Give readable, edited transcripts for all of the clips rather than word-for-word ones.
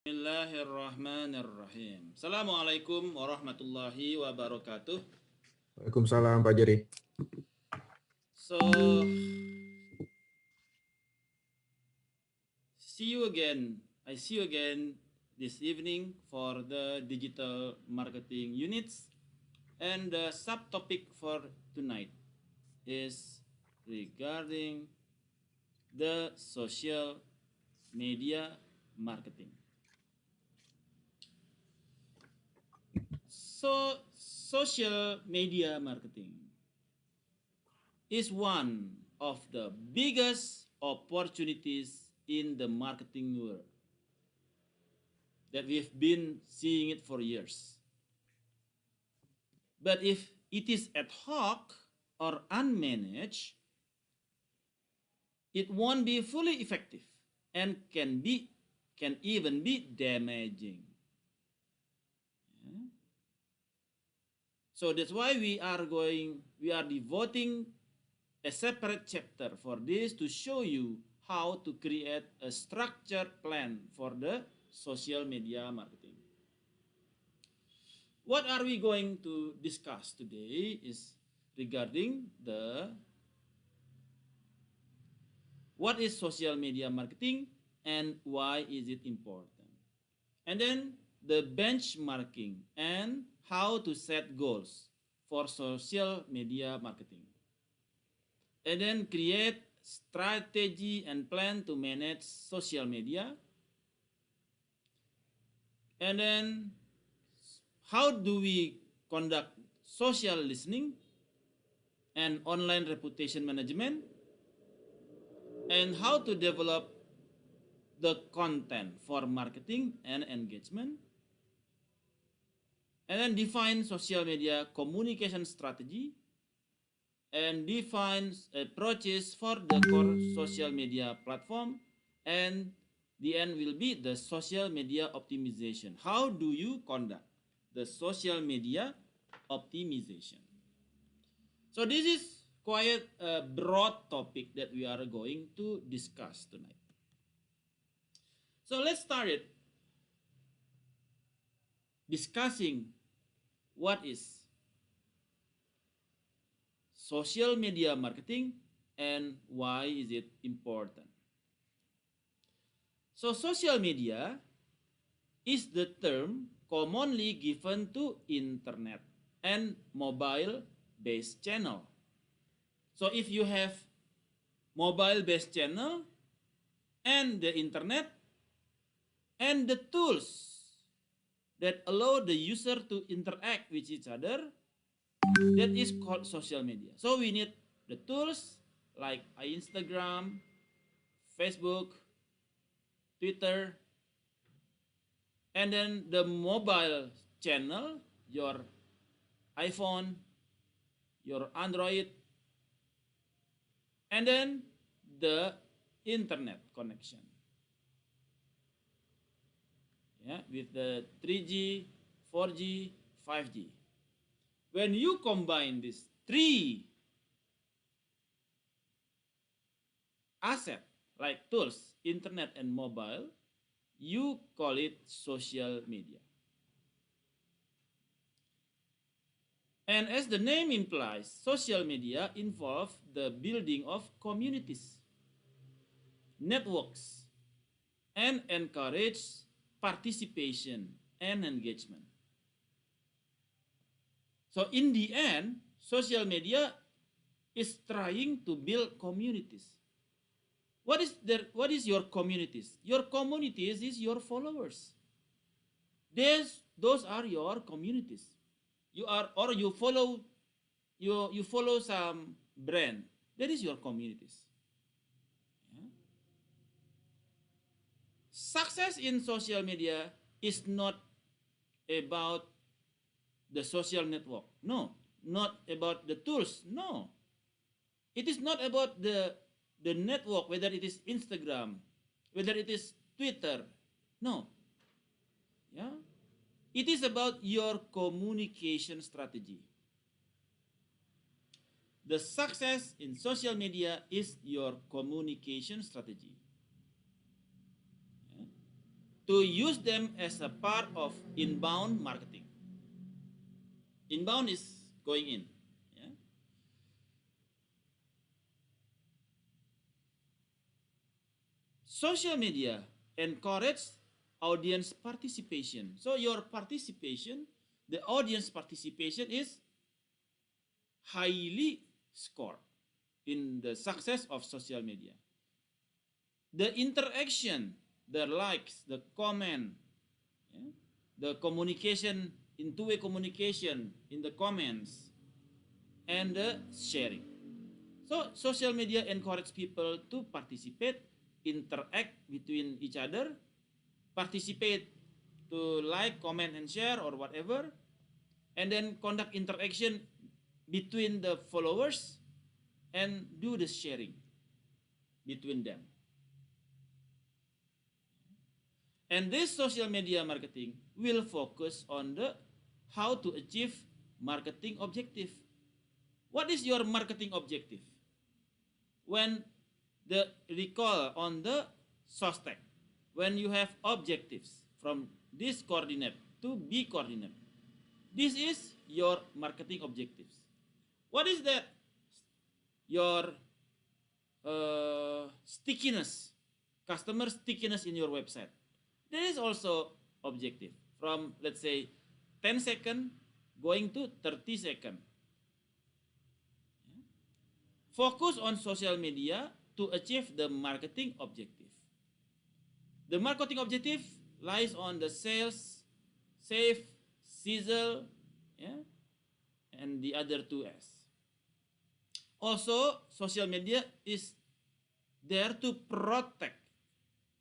Bismillahirrahmanirrahim. Assalamualaikum warahmatullahi wabarakatuh. Waalaikumsalam Pak Jerry. So, I see you again this evening for the digital marketing units, and the subtopic for tonight is regarding the social media marketing. So, social media marketing is one of the biggest opportunities in the marketing world that we've been seeing it for years. But if it is ad hoc or unmanaged, it won't be fully effective and can even be damaging. Yeah. So that's why we are devoting a separate chapter for this to show you how to create a structured plan for the social media marketing. What are we going to discuss today is regarding what is social media marketing and why is it important. And then the benchmarking and how to set goals for social media marketing. And then create strategy and plan to manage social media. And then how do we conduct social listening and online reputation management, and how to develop the content for marketing and engagement, and then define social media communication strategy and defines approaches for the core social media platform, and the end will be the social media optimization. How do you conduct the social media optimization? So this is quite a broad topic that we are going to discuss tonight. So let's start it discussing what is social media marketing and why is it important. So social media is the term commonly given to internet and mobile based channel. So if you have mobile based channel and the internet and the tools that allow the user to interact with each other, that is called social media. So we need the tools like Instagram, Facebook, Twitter, and then the mobile channel, your iPhone, your Android, and then the internet connection. Yeah, with the 3G, 4G, 5G. When you combine these three assets like tools, internet, and mobile, you call it social media. And as the name implies, social media involve the building of communities, networks, and encourage participation and engagement. So in the end, social media is trying to build communities. What is your communities? Your communities is your followers. Those are your communities. You follow some brand. That is your communities. Yeah. Success in social media is not about the social network. No, not about the tools. No. It is not about the network, whether it is Instagram, whether it is Twitter. No. Yeah. It is about your communication strategy. The success in social media is your communication strategy. Yeah. to use them as a part of inbound marketing. Inbound is going in. Yeah? Social media encourage audience participation. So your participation, the audience participation is highly scored in the success of social media. The interaction, the likes, the comment, yeah, the communication, in two-way communication in the comments, and the sharing. So social media encourage people to participate, interact between each other, participate to like, comment, and share or whatever, and then conduct interaction between the followers and do the sharing between them. And this social media marketing will focus on the how to achieve marketing objective. What is your marketing objective? When the recall on the SOSTEC, when you have objectives from this coordinate to B coordinate, this is your marketing objectives. What is that? Your stickiness, customer stickiness in your website. There is also objective from, let's say, 10 second going to 30 second. Focus on social media to achieve the marketing objective. The marketing objective lies on the sales, save, sizzle, yeah, and the other two S. Also, social media is there to protect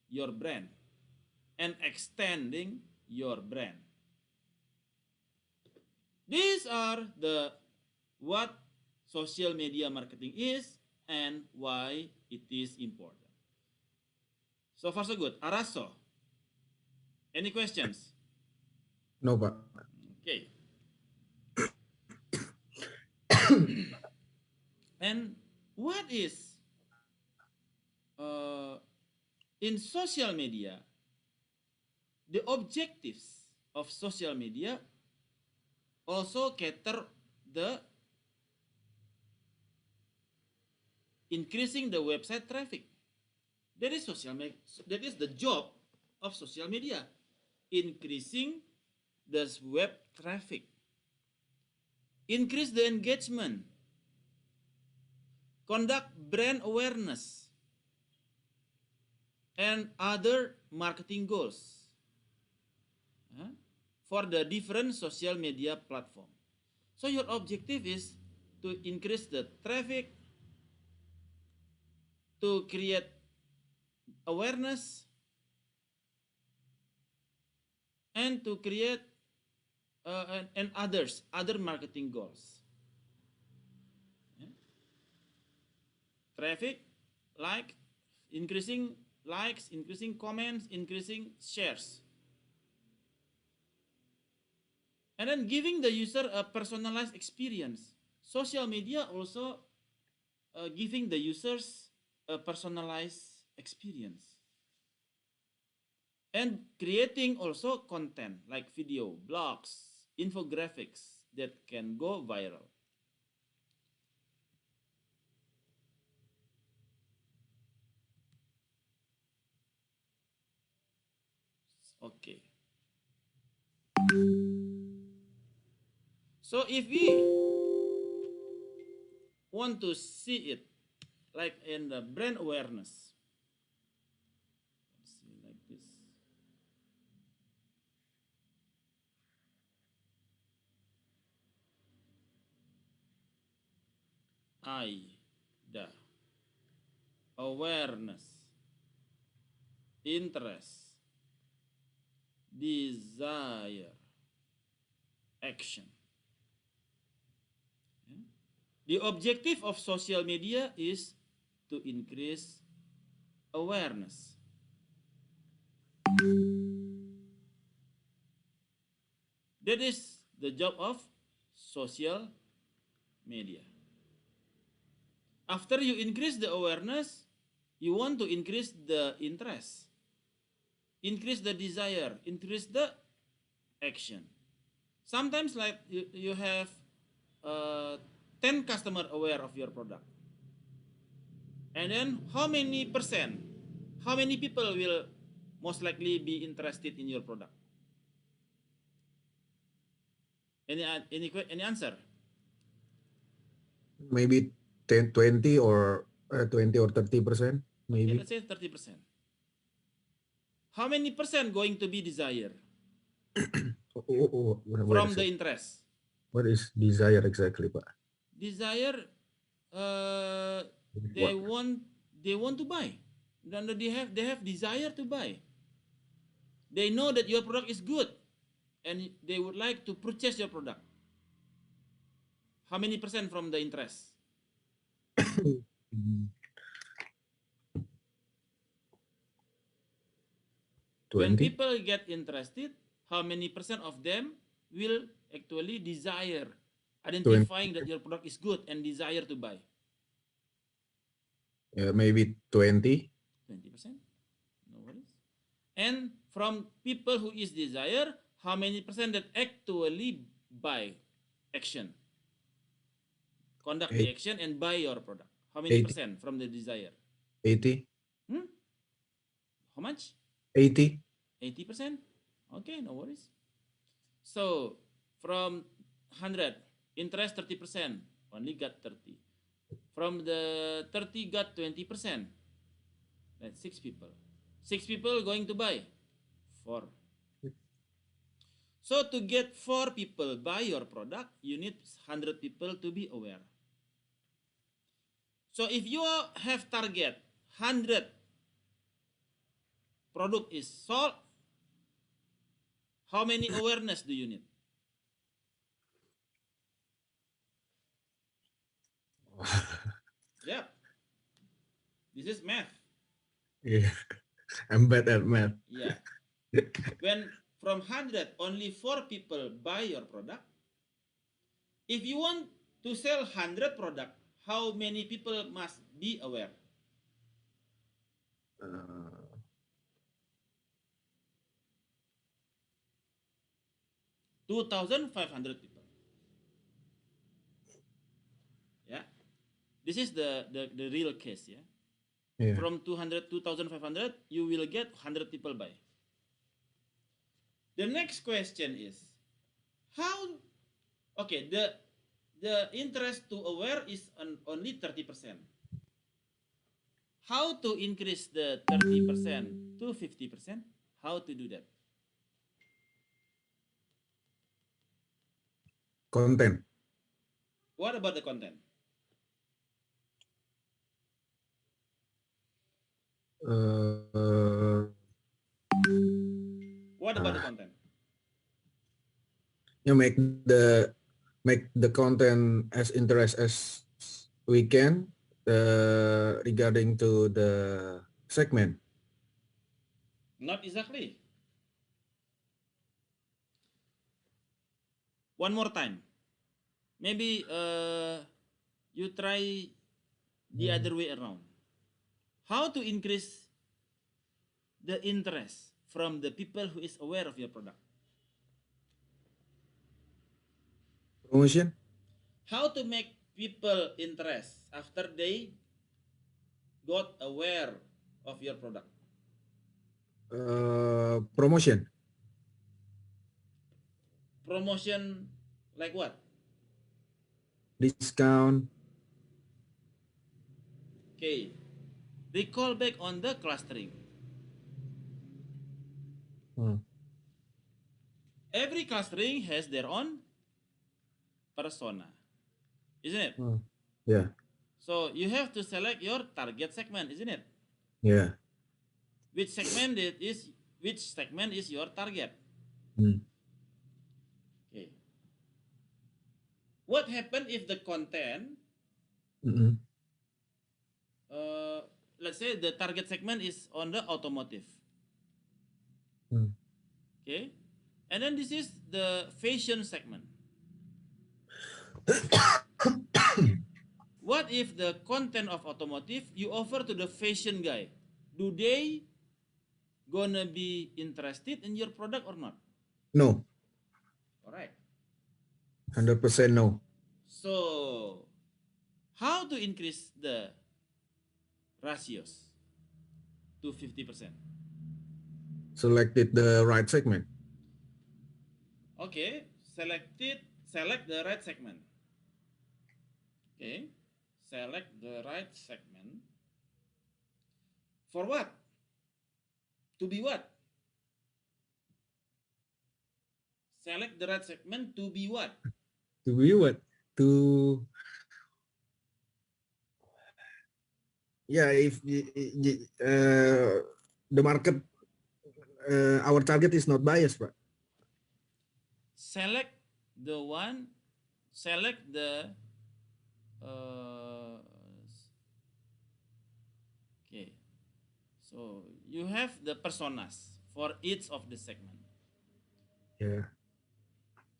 your brand and extending your brand. These are the what social media marketing is and why it is important. So far so good. Araso, any questions? No, Pak. Okay. And what is in social media, the objectives of social media also cater the increasing the website traffic. That is that is the job of social media, increasing the web traffic, increase the engagement, conduct brand awareness, and other marketing goals for the different social media platform. So your objective is to increase the traffic, to create awareness, and to create and other marketing goals. Yeah. Traffic, like, increasing likes, increasing comments, increasing shares. And then giving the user a personalized experience. Social media also giving the users a personalized experience. And creating also content like video, blogs, infographics that can go viral. Okay. So if we want to see it like in the brand awareness, let's see like this. The awareness, interest, desire, action. The objective of social media is to increase awareness. That is the job of social media. After you increase the awareness, you want to increase the interest. increase the desire, increase the action. Sometimes like you have 10 customer aware of your product. And then how many people will most likely be interested in your product? Any answer? Maybe 10, 20 or 20 or 30%, maybe. Okay, let's say 30%. How many percent going to be desire from the interest? What is desire exactly, Pak? Desire, they want to buy. They have desire to buy. They know that your product is good, and they would like to purchase your product. How many percent from the interest? 20? When people get interested, how many percent of them will actually desire, identifying 20. That your product is good and desire to buy? Maybe 20. 20%? No worries. And from people who is desire, how many percent that actually buy action? Conduct the action and buy your product. How many 80. percent from the desire? 80. How much? 80. 80%? Okay, no worries. So, from 100, interest 30%, only got 30. From the 30 got 20%. That's 6 people. 6 people going to buy? 4. So, to get 4 people buy your product, you need 100 people to be aware. So, if you have target 100 product is sold, how many awareness do you need? Yeah. This is math. Yeah. I'm bad at math. Yeah. When from 100, only 4 people buy your product. If you want to sell 100 product, how many people must be aware? 2,500 people. Yeah. This is the real case, yeah. Yeah. From 2,500, you will get 100 people buy. The next question is, how, okay, the interest to aware is only 30%. How to increase the 30% to 50%? How to do that? Content. What about the content? What about the content? You make the content as interest as we can regarding to the segment. Not exactly. One more time. Maybe you try the other way around. How to increase the interest from the people who is aware of your product? Promotion. How to make people interest after they got aware of your product? Promotion. Promotion like what? Discount. Okay. Recall back on the clustering. Every clustering has their own persona, isn't it? Yeah. So you have to select your target segment, isn't it? Yeah. Which segment is your target? Okay. What happens if the content, let's say the target segment is on the automotive. Okay. And then this is the fashion segment. What if the content of automotive you offer to the fashion guy? Do they gonna be interested in your product or not? No. All right. 100% no. So, how to increase the ratios to 50%? Selected the right segment. Okay, select the right segment. Okay, select the right segment. For what? To be what? Select the right segment to be what? To be what? To if the market, our target is not biased, Pak. Select the one. Select the. Uh, okay. So you have the personas for each of the segment. Yeah.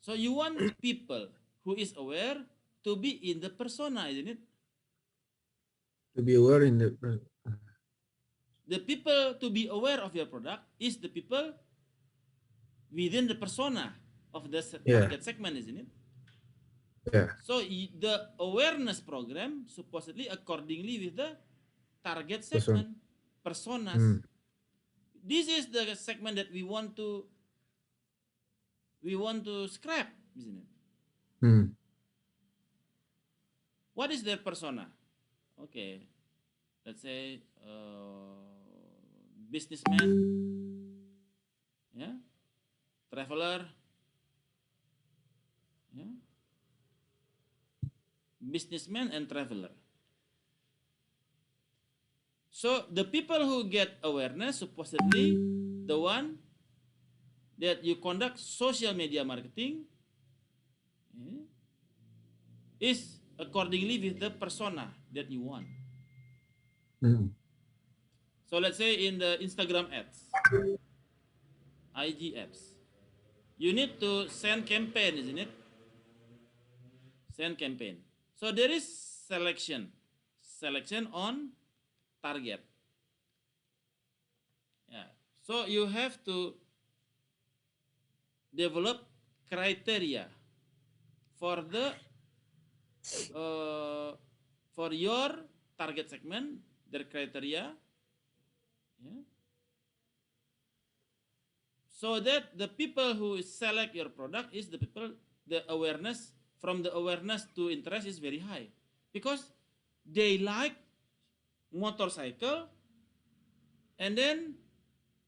So you want people who is aware to be in the persona, isn't it? To be aware in The people to be aware of your product is the people within the persona of the target segment, isn't it? Yeah. So the awareness program supposedly accordingly with the target segment, personas. This is the segment that we want to scrap, isn't it? What is their persona? Okay, let's say businessman, yeah, traveler, yeah, businessman and traveler. So the people who get awareness supposedly the one that you conduct social media marketing, yeah, is accordingly with the persona that you want. So let's say in the Instagram ads, IG ads, you need to send campaign, isn't it? Send campaign. So there is selection on target. Yeah. So you have to develop criteria for the for your target segment, their criteria, yeah, so that the people who select your product is the people, the awareness, from the awareness to interest is very high because they like motorcycle, and then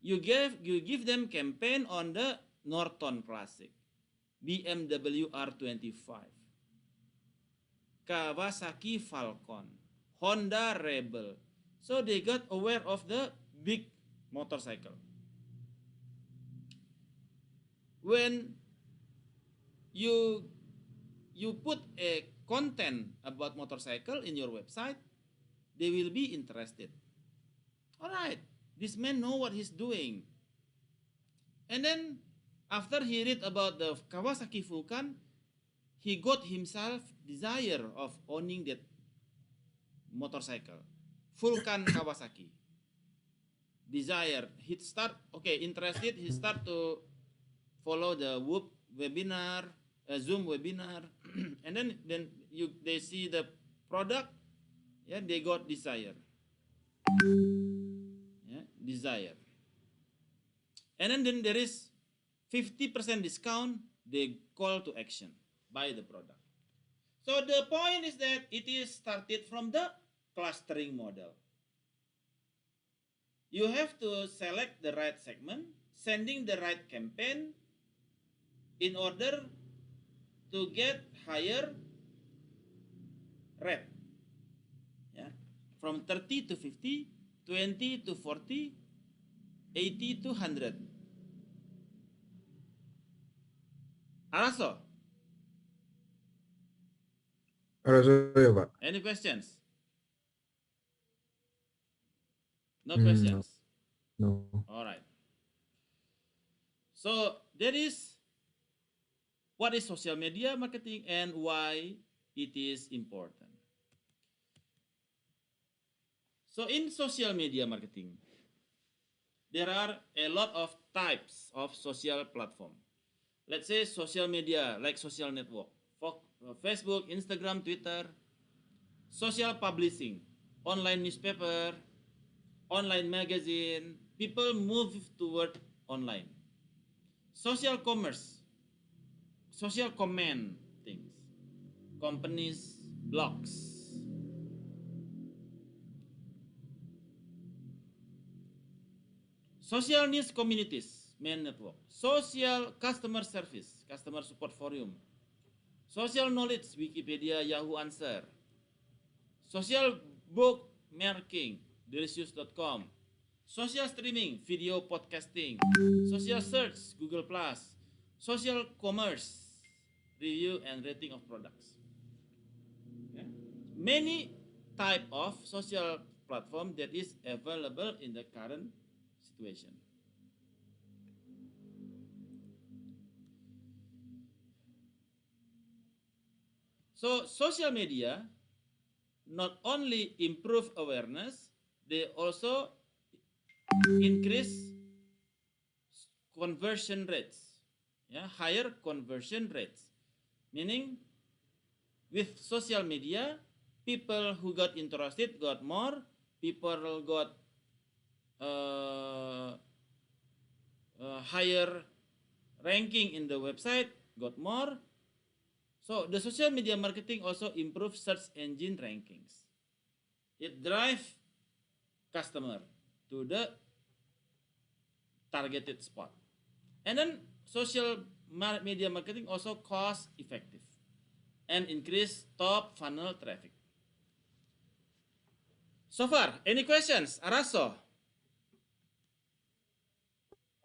you give them campaign on the Norton Classic, BMW R25, Kawasaki Falcon, Honda Rebel. So they got aware of the big motorcycle. When you put a content about motorcycle in your website, they will be interested. All right, this man know what he's doing. And then after he read about the Kawasaki Vulcan, he got himself desire of owning that motorcycle, Vulcan Kawasaki. Desire. He start interested. He start to follow the Whoop webinar, Zoom webinar, and then they see the product. Yeah, they got desire. Yeah, desire. And then there is 50% discount. They call to action, buy the product. So the point is that it is started from the clustering model. You have to select the right segment, sending the right campaign in order to get higher rate. Yeah. From 30 to 50, 20 to 40, 80 to 100. Araso? Ya, Pak. Any questions? No questions? No. All right. So that is what is social media marketing and why it is important. So in social media marketing, there are a lot of types of social platform. Let's say social media, like social network, Facebook, Instagram, Twitter, social publishing, online newspaper, online magazine. People move toward online. Social commerce, social comment things, companies, blogs. Social news communities, main network. Social customer service, customer support forum. Social knowledge, Wikipedia, Yahoo Answer. Social bookmarking, delicious.com. Social streaming, video podcasting. Social search, Google Plus. Social commerce, review and rating of products. Okay. Many type of social platform that is available in the current situation. So social media not only improve awareness, they also increase conversion rates. Yeah, higher conversion rates. Meaning with social media, people who got interested got more, people got uh, higher ranking in the website got more. So the social media marketing also improves search engine rankings. It drives customer to the targeted spot. And then social media marketing also cost effective and increase top funnel traffic. So far, any questions, Araso?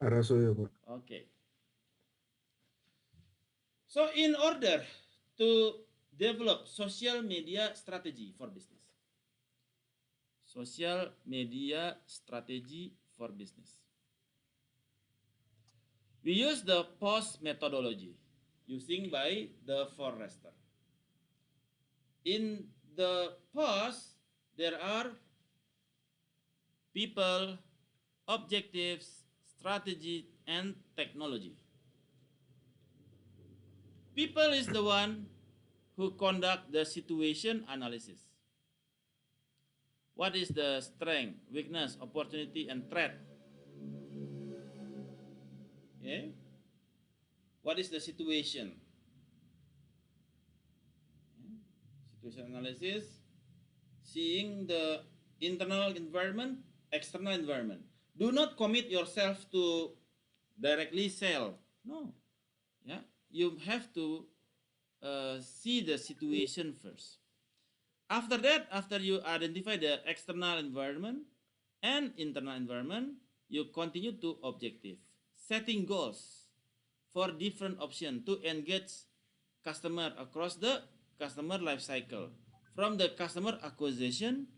Araso ya, Pak. Okay. So in order to develop social media strategy for business, social media strategy for business, we use the POS methodology using by the Forrester. In the POS, there are people, objectives, strategy, and technology. People is the one who conduct the situation analysis. What is the strength, weakness, opportunity, and threat? Okay. What is the situation? Situation analysis, seeing the internal environment, external environment. Do not commit yourself to directly sell. No. Yeah. You have to see the situation first. After that, after you identify the external environment and internal environment, you continue to objective, setting goals for different options to engage customer across the customer life cycle, from the customer acquisition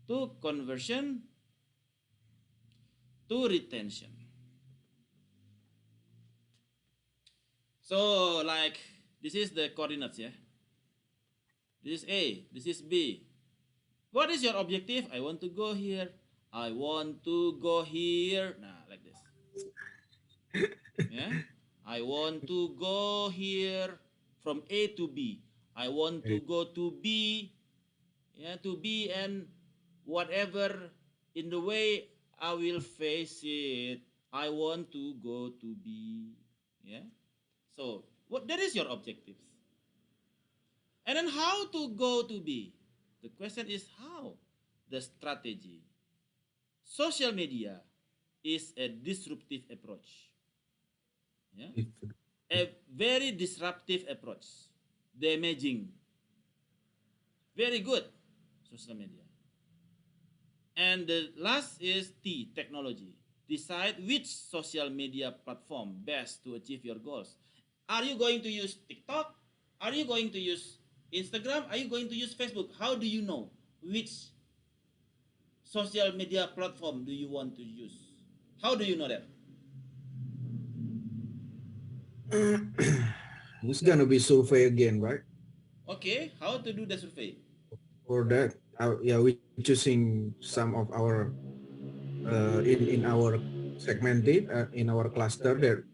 to conversion to retention. So like this is the coordinates, yeah. This is A, this is B. What is your objective? I want to go here. I want to go here. Nah, like this. Yeah. I want to go here from A to B. I want to go to B. Yeah, to B, and whatever in the way I will face it. I want to go to B. Yeah. So what that is your objectives. And then how to go to B? The question is how? The strategy. Social media is a disruptive approach. Yeah? A very disruptive approach. Damaging. Very good. Social media. And the last is T, technology. Decide which social media platform best to achieve your goals. Are you going to use TikTok? Are you going to use Instagram? Are you going to use Facebook? How do you know which social media platform do you want to use? How do you know that? It's gonna be survey again, right? Okay, how to do the survey? For that, yeah, we choosing some of our in our segmented in our cluster that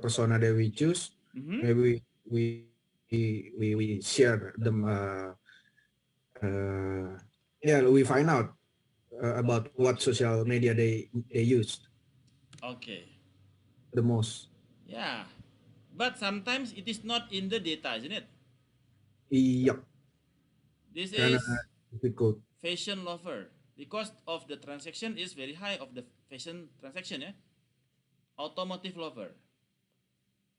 persona that we choose, Mm-hmm. maybe we share them yeah, we find out about what social media they used Okay. the most. Yeah. But sometimes it is not in the data, isn't it? Yep, This kind of is difficult. fashion lover. The cost of the transaction is very high of the fashion transaction, yeah. Automotive lover.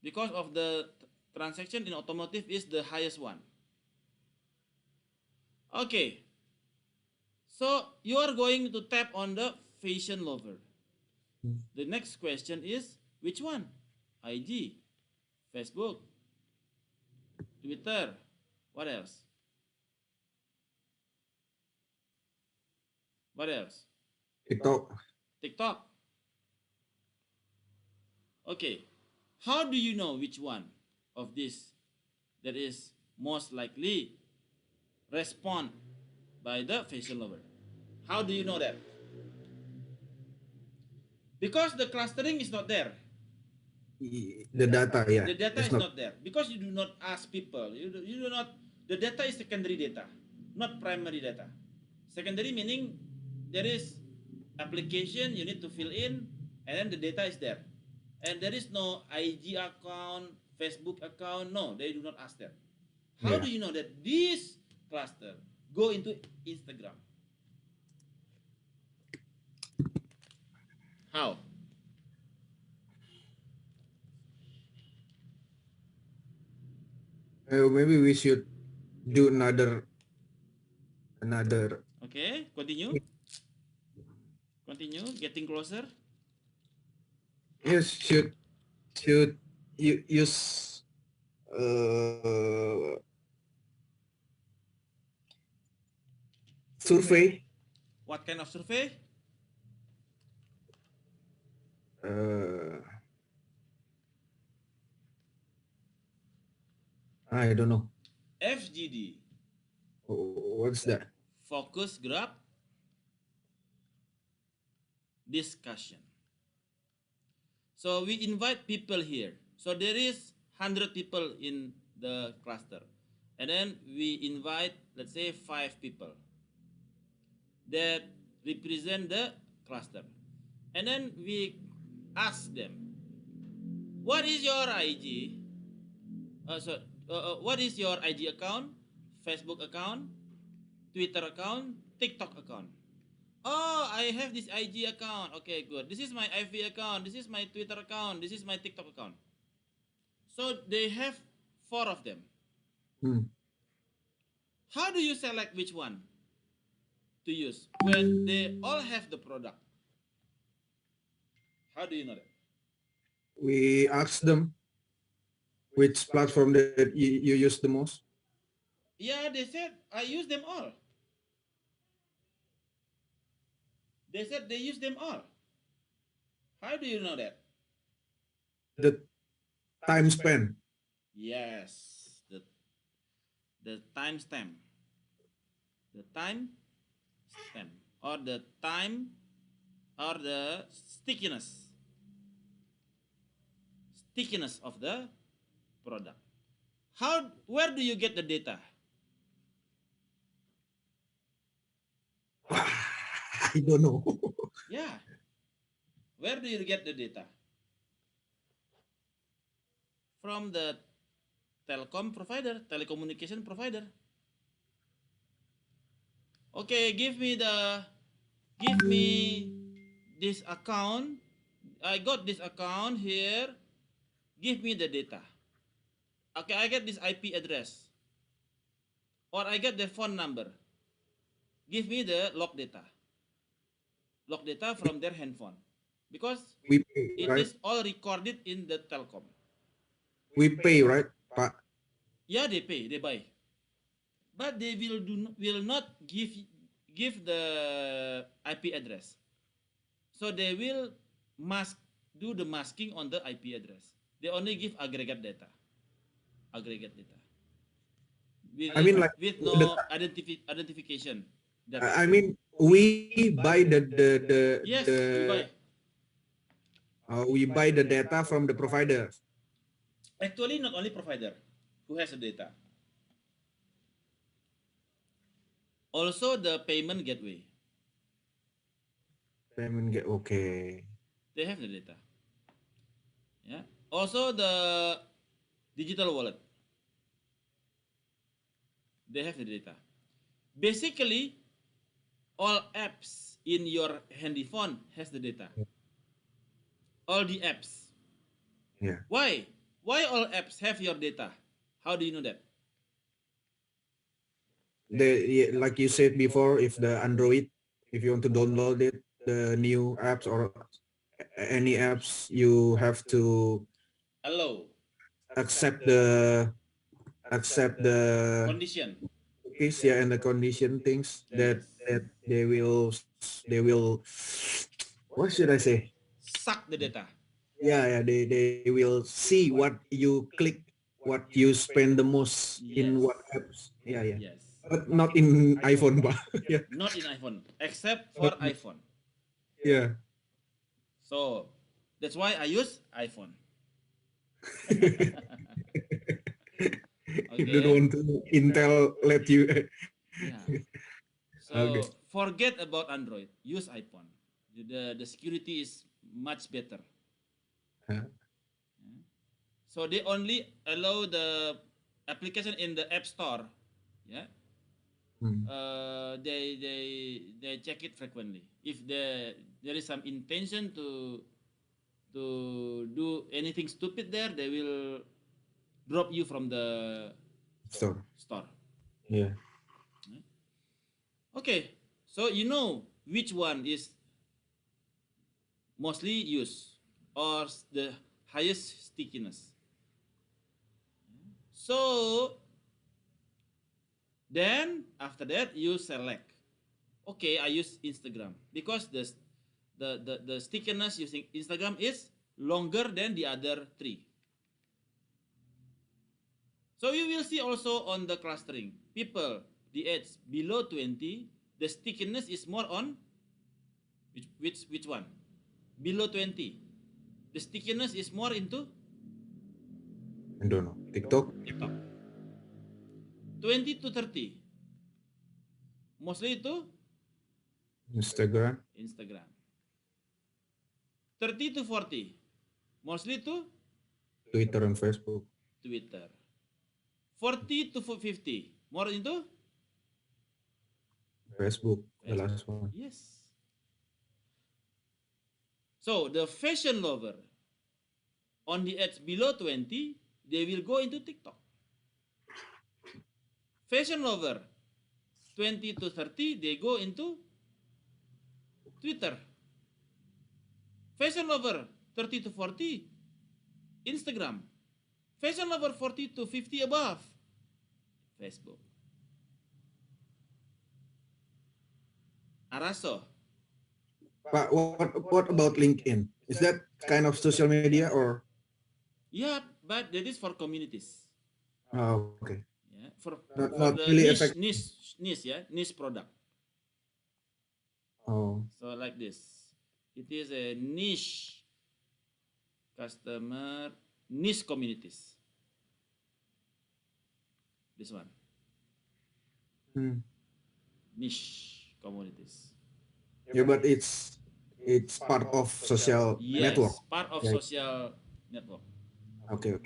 Because of the transaction in automotive is the highest one. Okay. So you are going to tap on the fashion lover. The next question is which one? IG, Facebook, Twitter. What else? What else? TikTok. TikTok. Okay. How do you know which one of this that is most likely respond by the fashion lover? How do you know that? Because the clustering is not there. The data, yeah, The data it's is not. not there because you do not ask people. You do not. The data is secondary data, not primary data. Secondary meaning there is application you need to fill in, and then the data is there, and there is no IG account, Facebook account. No, they do not ask that. How Yeah. do you know that this cluster go into Instagram? How? Maybe we should do another. Okay, continue. Continue. Getting closer. Yes, should you use uh, survey. What kind of survey? Uh, I don't know. FGD. What's that? Focus group discussion. So we invite people here. So there is 100 people in the cluster. And then we invite, let's say, 5 people that represent the cluster. And then we ask them, what is your IG? What is your IG account, Facebook account, Twitter account, TikTok account? Oh, I have this IG account. Okay, good. This is my FB account. This is my Twitter account. This is my TikTok account. So they have 4 of them. Hmm. How do you select which one to use when they all have the product? How do you know that? We ask them which platform that you use the most. Yeah, they said I use them all. They said they use them all. How do you know that? The time spent. Yes, the timestamp, the time stamp, or the time, or the stickiness of the product. How? Where do you get the data? I don't know. Yeah, where do you get the data? From the telecommunication provider. Okay, give me this account. I got this account here. Give me the data. Okay, I get this IP address, or I get their phone number. Give me the log data from their handphone, because We pay, it right? is all recorded in the telecom. We pay, right, Pak? Yeah, they pay, they buy, but they will not give the IP address. So they will mask do the masking on the IP address. They only give aggregate data I mean, like with the no identification Data. I mean, we buy Yes, we buy. we buy the data from the provider. Actually, not only provider who has the data, also the payment gateway. Payment get okay. They have the data. Yeah. Also the digital wallet. They have the data. Basically, all apps in your handy phone has the data. All the apps. Yeah. Why? Why all apps have your data? How do you know that? Like you said before, if the Android, if you want to download it, the new apps or any apps, you have to Allow accept the accept the condition. cookies, yeah, and the condition things that Yes. they will what should I say? Suck the data. Yeah, they will see what you click, what you spend the most Yes. in what apps. Yeah. Yes. But not in iPhone, but yeah. Not in iPhone, except for Not, iPhone. yeah. So that's why I use iPhone. You don't Okay. want to Intel let you. Yeah. Okay. So forget about Android. Use iPhone. The security is much better. Uh, So they only allow the application in the App Store. Yeah. hmm. They check it frequently. If there is some intention to do anything stupid there, they will drop you from the Store. store. Yeah. Okay, so you know which one is mostly used or the highest stickiness. So then after that you select. Okay, I use Instagram because the stickiness using Instagram is longer than the other three. So you will see also on the clustering people the age below 20, the stickiness is more on which one? Below 20. The stickiness is more into I don't know. TikTok, TikTok. 20 to 30. Mostly itu Instagram, Instagram. 30 to 40. Mostly to Twitter, and Facebook. Twitter. 40 to 50. More into Facebook, the Facebook. last one. Yes. So the fashion lover on the age below 20, they will go into TikTok. Fashion lover 20 to 30, they go into Twitter. Fashion lover 30 to 40, Instagram. Fashion lover 40 to 50 above, Facebook. Araso. But what about LinkedIn? Is that kind of social media or? Yeah, but that is for communities. Oh, okay. Yeah, Not for the really niche effective. niche yeah niche product. Oh, So like this, it is a niche customer niche communities. This one hmm. niche communities. Yeah, but it's part of social network. Yes, part of Yeah. social network. Okay.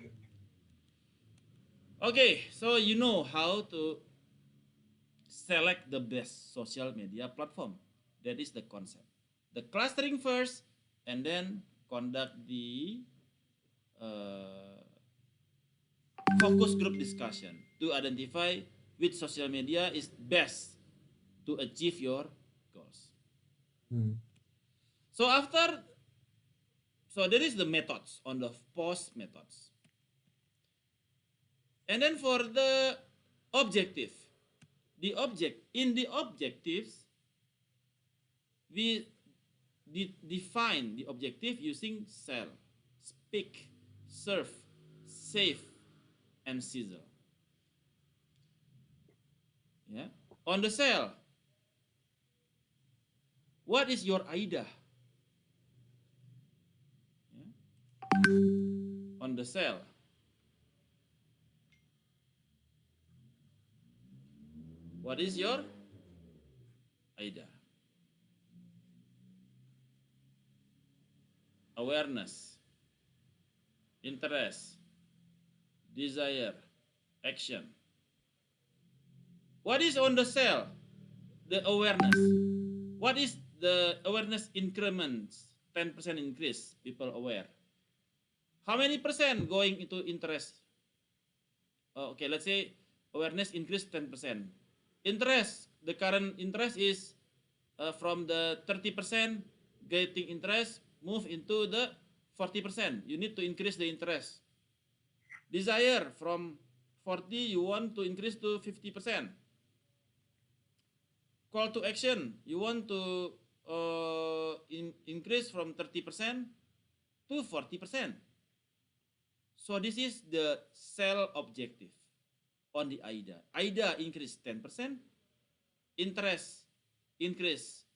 Okay, so you know how to select the best social media platform. That is the concept. The clustering first, and then conduct the uh, focus group discussion to identify which social media is best to achieve your goals. Hmm. So after, so there is the methods on the post methods, and then for the objective, the object in the objectives we define the objective using sell, speak, serve, save, and sizzle. Yeah. On the sell, What is your AIDA? Yeah. On the cell. What is your AIDA? Awareness, interest, desire, action. What is on the cell? The awareness. What is the awareness increments? 10% increase, people aware. How many percent going into interest? Okay, let's say awareness increase 10%. Interest, the current interest is from the 30% getting interest, move into the 40%. You need to increase the interest. Desire, from 40 you want to increase to 50%. Call to action, you want to increase from 30% to 40%. So this is the cell objective on the AIDA. AIDA increase 10%, interest increase,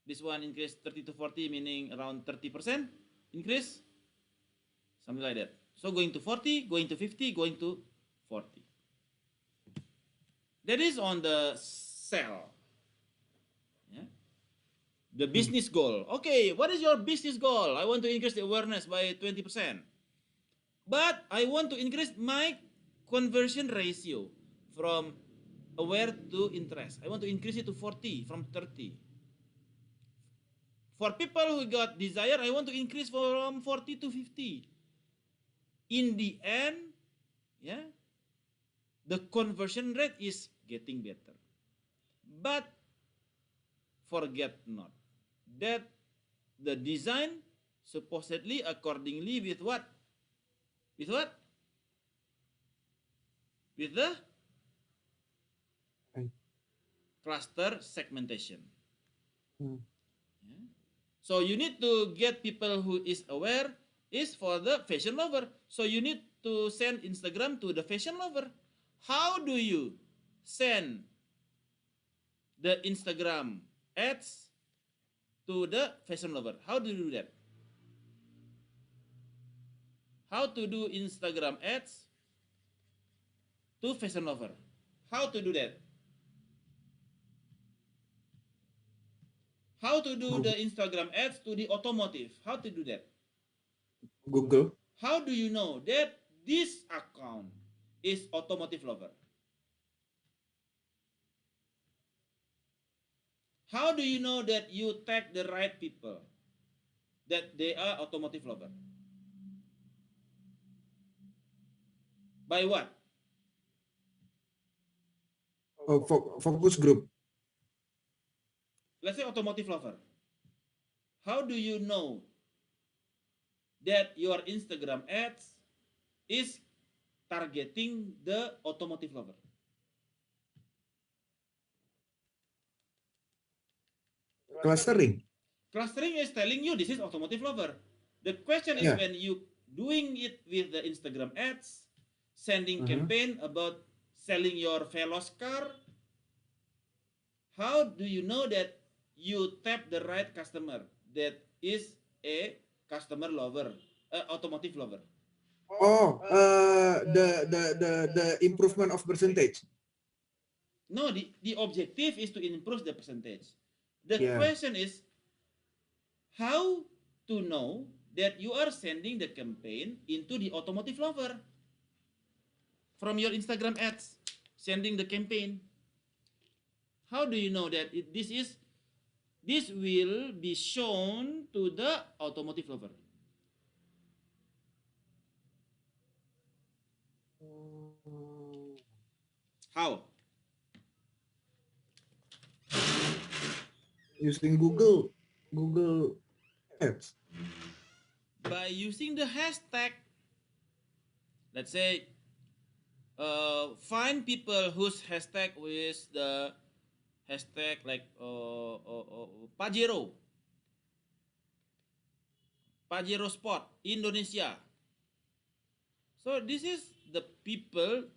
this one increase 30 to 40, meaning around 30% increase, something like that. So going to 40, going to 50, going to 40. That is on the cell. Yeah. The business goal. Okay, what is your business goal? I want to increase the awareness by 20%. But I want to increase my conversion ratio from aware to interest. I want to increase it to 40 from 30. For people who got desire, I want to increase from 40 to 50. In the end, yeah, the conversion rate is getting better. But forget not that the design supposedly accordingly with what? With what? With the cluster segmentation. Yeah. So you need to get people who is aware is for the fashion lover. So you need to send Instagram to the fashion lover. How do you send the Instagram ads to the fashion lover? How do you do that? How to do Instagram ads to fashion lover? How to do that? How to do the Instagram ads to the automotive? How to do that? Google. How do you know that this account is automotive lover? How do you know that you tag the right people, that they are automotive lover? By what? Focus group. Let's say automotive lover. How do you know that your Instagram ads is targeting the automotive lover? Clustering. Clustering is telling you this is automotive lover. The question is, when you doing it with the Instagram ads, sending campaign about selling your Veloz car, how do you know that you tap the right customer that is a customer lover, automotive lover? Oh, the improvement of percentage. No, the objective is to improve the percentage. The question is how to know that you are sending the campaign into the automotive lover from your Instagram ads, sending the campaign. How do you know that this will be shown to the automotive lover? How? Using Google Ads. By using the hashtag. Let's say find people whose hashtag with the hashtag like Pajero Spot Indonesia. So this is the people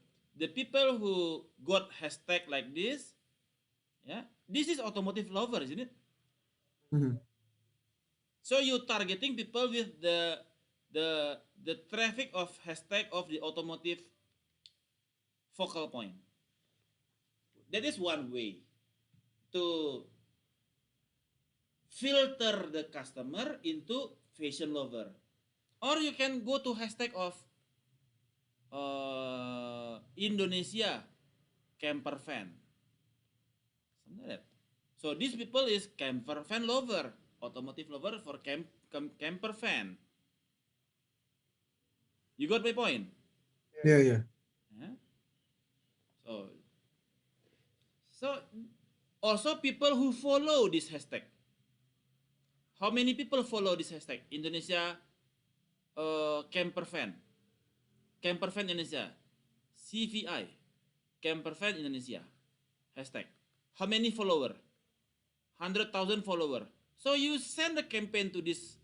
who got hashtag like this. Yeah, this is automotive lover, isn't it? Mhm. So you targeting people with the traffic of hashtag of the automotive focal point. That is one way to filter the customer into fashion lover. Or you can go to hashtag of Indonesia camper van, something like that. So these people is camper van lover, automotive lover for camper van. You got my point? Yeah, yeah. Yeah? So so also people who follow this hashtag. How many people follow this hashtag? Indonesia camper van, camper van Indonesia, CVI, camper van Indonesia, hashtag. How many follower? 100,000 follower. So you send a campaign to this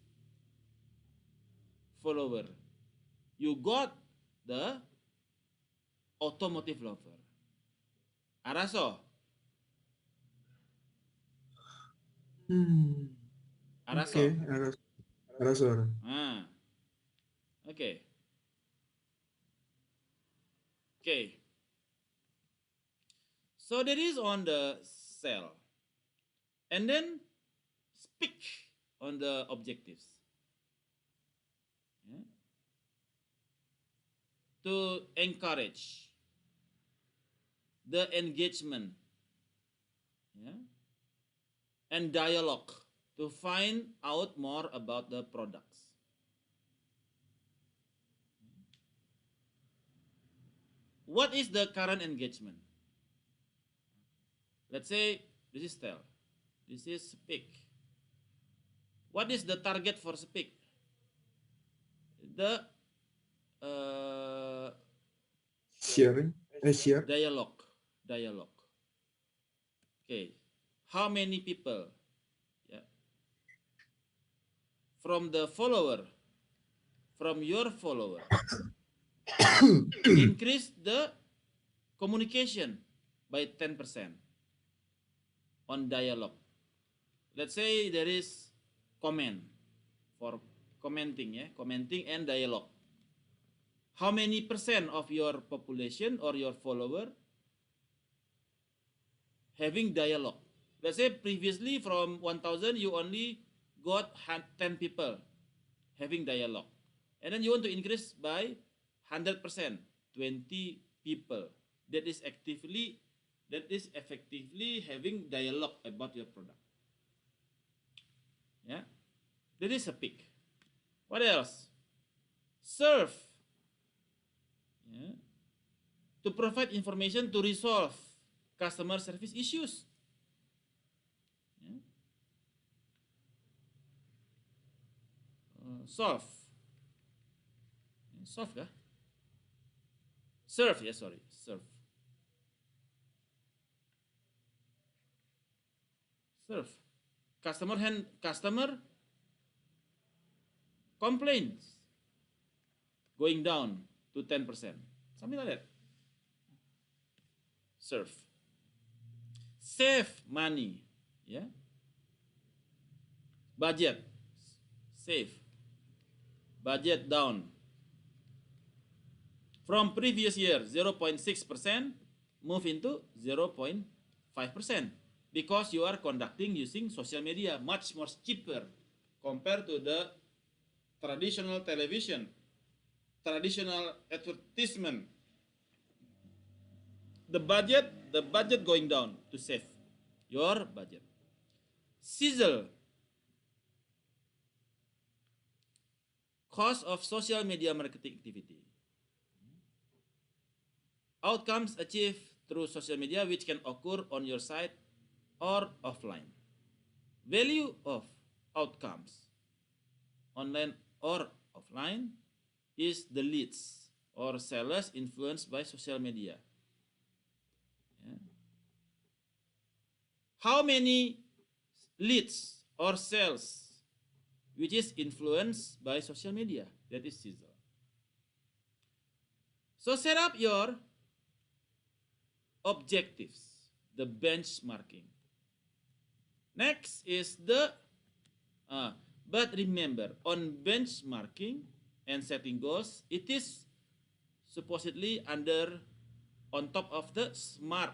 follower. You got the automotive lover. Araso, Hmm. araso. Okay. Arasor. Ah, okay, okay. So that is on the cell, and then speak on the objectives. Yeah? To encourage the engagement, yeah, and dialogue to find out more about the products. What is the current engagement? Let's say this is tell, this is speak. What is the target for speak? The uh, Sharing. Share. dialogue, dialogue. Okay, how many people? Yeah, from the follower, from your follower, increase the communication by 10% on dialogue. Let's say there is comment for commenting, yeah, commenting and dialogue. How many percent of your population or your follower having dialogue? Let's say previously from 1,000 you only got 10 people having dialogue, and then you want to increase by 100%, 20 people that is effectively having dialogue about your product. Yeah, that is a pick. What else? Serve, yeah, to provide information to resolve customer service issues. Yeah. Solve, solve kah? Serve, ya, sorry, serve, serve. Customer complaints going down to 10%, something like that. Serve, save money, yeah, budget, save, budget down from previous year 0.6% move into 0.5% because you are conducting using social media much more cheaper compared to the traditional television, traditional advertisement. The budget going down to save your budget. Sizzle, cost of social media marketing activity. Outcomes achieved through social media which can occur on your site or offline. Value of outcomes, online or offline, is the leads or sellers influenced by social media. Yeah. How many leads or sales which is influenced by social media? That is sizzle. So set up your objectives, the benchmarking. Next is the But remember, on benchmarking and setting goals, it is supposedly on top of the SMART,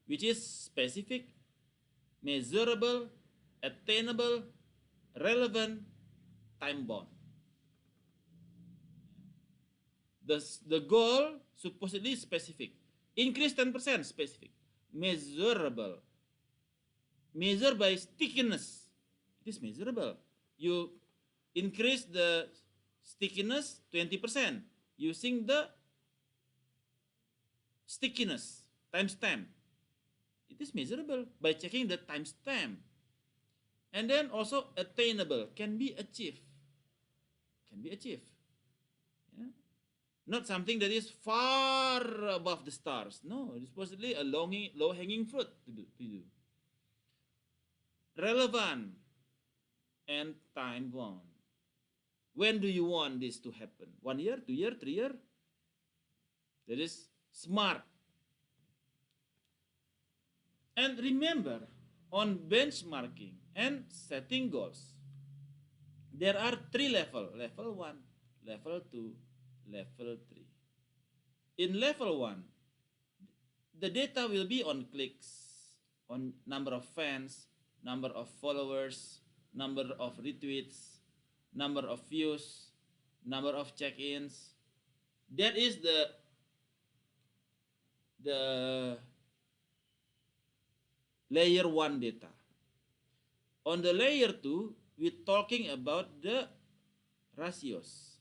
which is specific, measurable, attainable, relevant, time bound. The goal supposedly specific. Increase 10% specific. Measurable. Measure by stickiness. It is measurable. You increase the stickiness 20% using the stickiness timestamp. It is measurable by checking the timestamp. And then also attainable, can be achieved. Can be achieved. Yeah? Not something that is far above the stars. No, it's supposedly a low-hanging fruit to do. Relevant and time bound. When do you want this to happen? 1 year, 2 year, 3 year? That is SMART. And remember, on benchmarking and setting goals, there are 3 levels. Level 1, level 2, level 3. In level 1, the data will be on clicks, on number of fans, number of followers, number of retweets, number of views, number of check-ins. That is the layer 1 data. On the layer 2, we're talking about the ratios.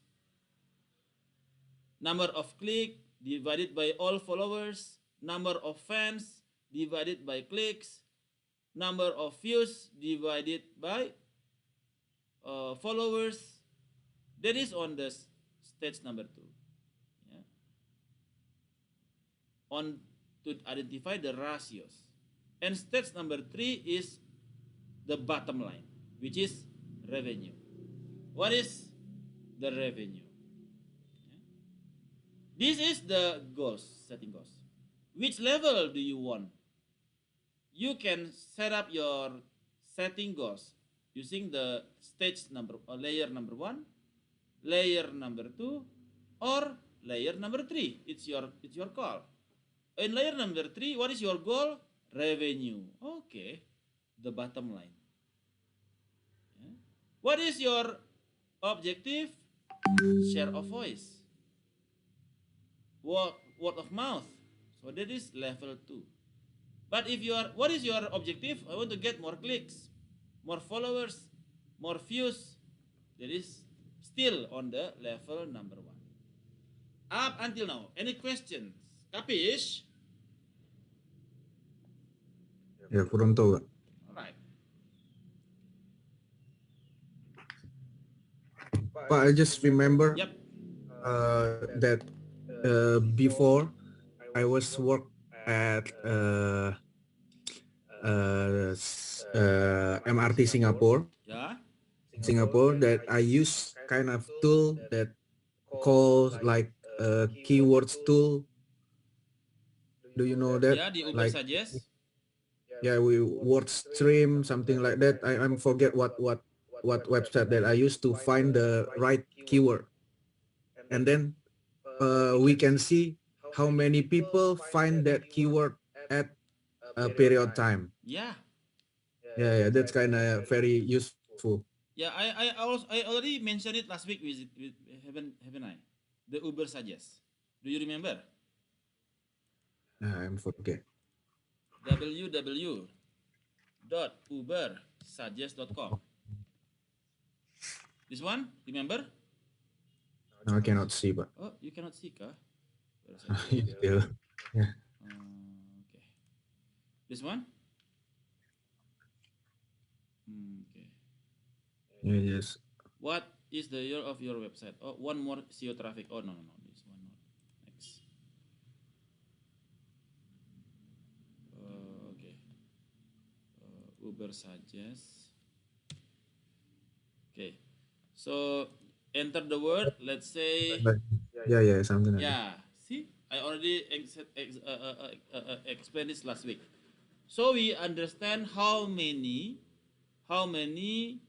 Number of click divided by all followers, number of fans divided by clicks, number of views divided by followers. That is on the stage number 2. Yeah. On to identify the ratios. And stage number 3 is the bottom line, which is revenue. What is the revenue? This is the goals, setting goals. Which level do you want? You can set up your setting goals using the stage number or layer number 1, layer number 2, or layer number 3. It's your call. In layer number 3, what is your goal? Revenue. Okay, the bottom line. Yeah. What is your objective? Share of voice. Word of mouth. So that is level 2. But if you are, what is your objective? I want to get more clicks, more followers, more views. That is still on the level number 1. Up until now, any questions? Kapish? Ya, kurang tahu, Kak. Alright. But I just remember Yep. that before I was work at MRT Singapore. Yeah. Singapore, that I use kind of tool that calls like keywords tool. Do you know that? Yeah, the Uber Like, suggest. yeah, we word stream, something like that. I'm forget what website that I used to find the right keyword, and then we can see how many people find that keyword at a period of time. Yeah. Yeah, that's kind of very useful. Yeah, I already mentioned it last week with haven't I? The Uber suggest. Do you remember? I'm forget. www.ubersuggest.com. This one, remember? No, I cannot see, but Oh, you cannot see, kah? still, yeah. Okay. This one? Okay. Yeah, yes. What is the year of your website? Oh, one more SEO traffic. Oh, no. This one not. Next. Okay. Uber suggest. Okay. So enter the word. Let's say. Yeah, something like that. Yeah. See, I already explained this last week. So we understand how how many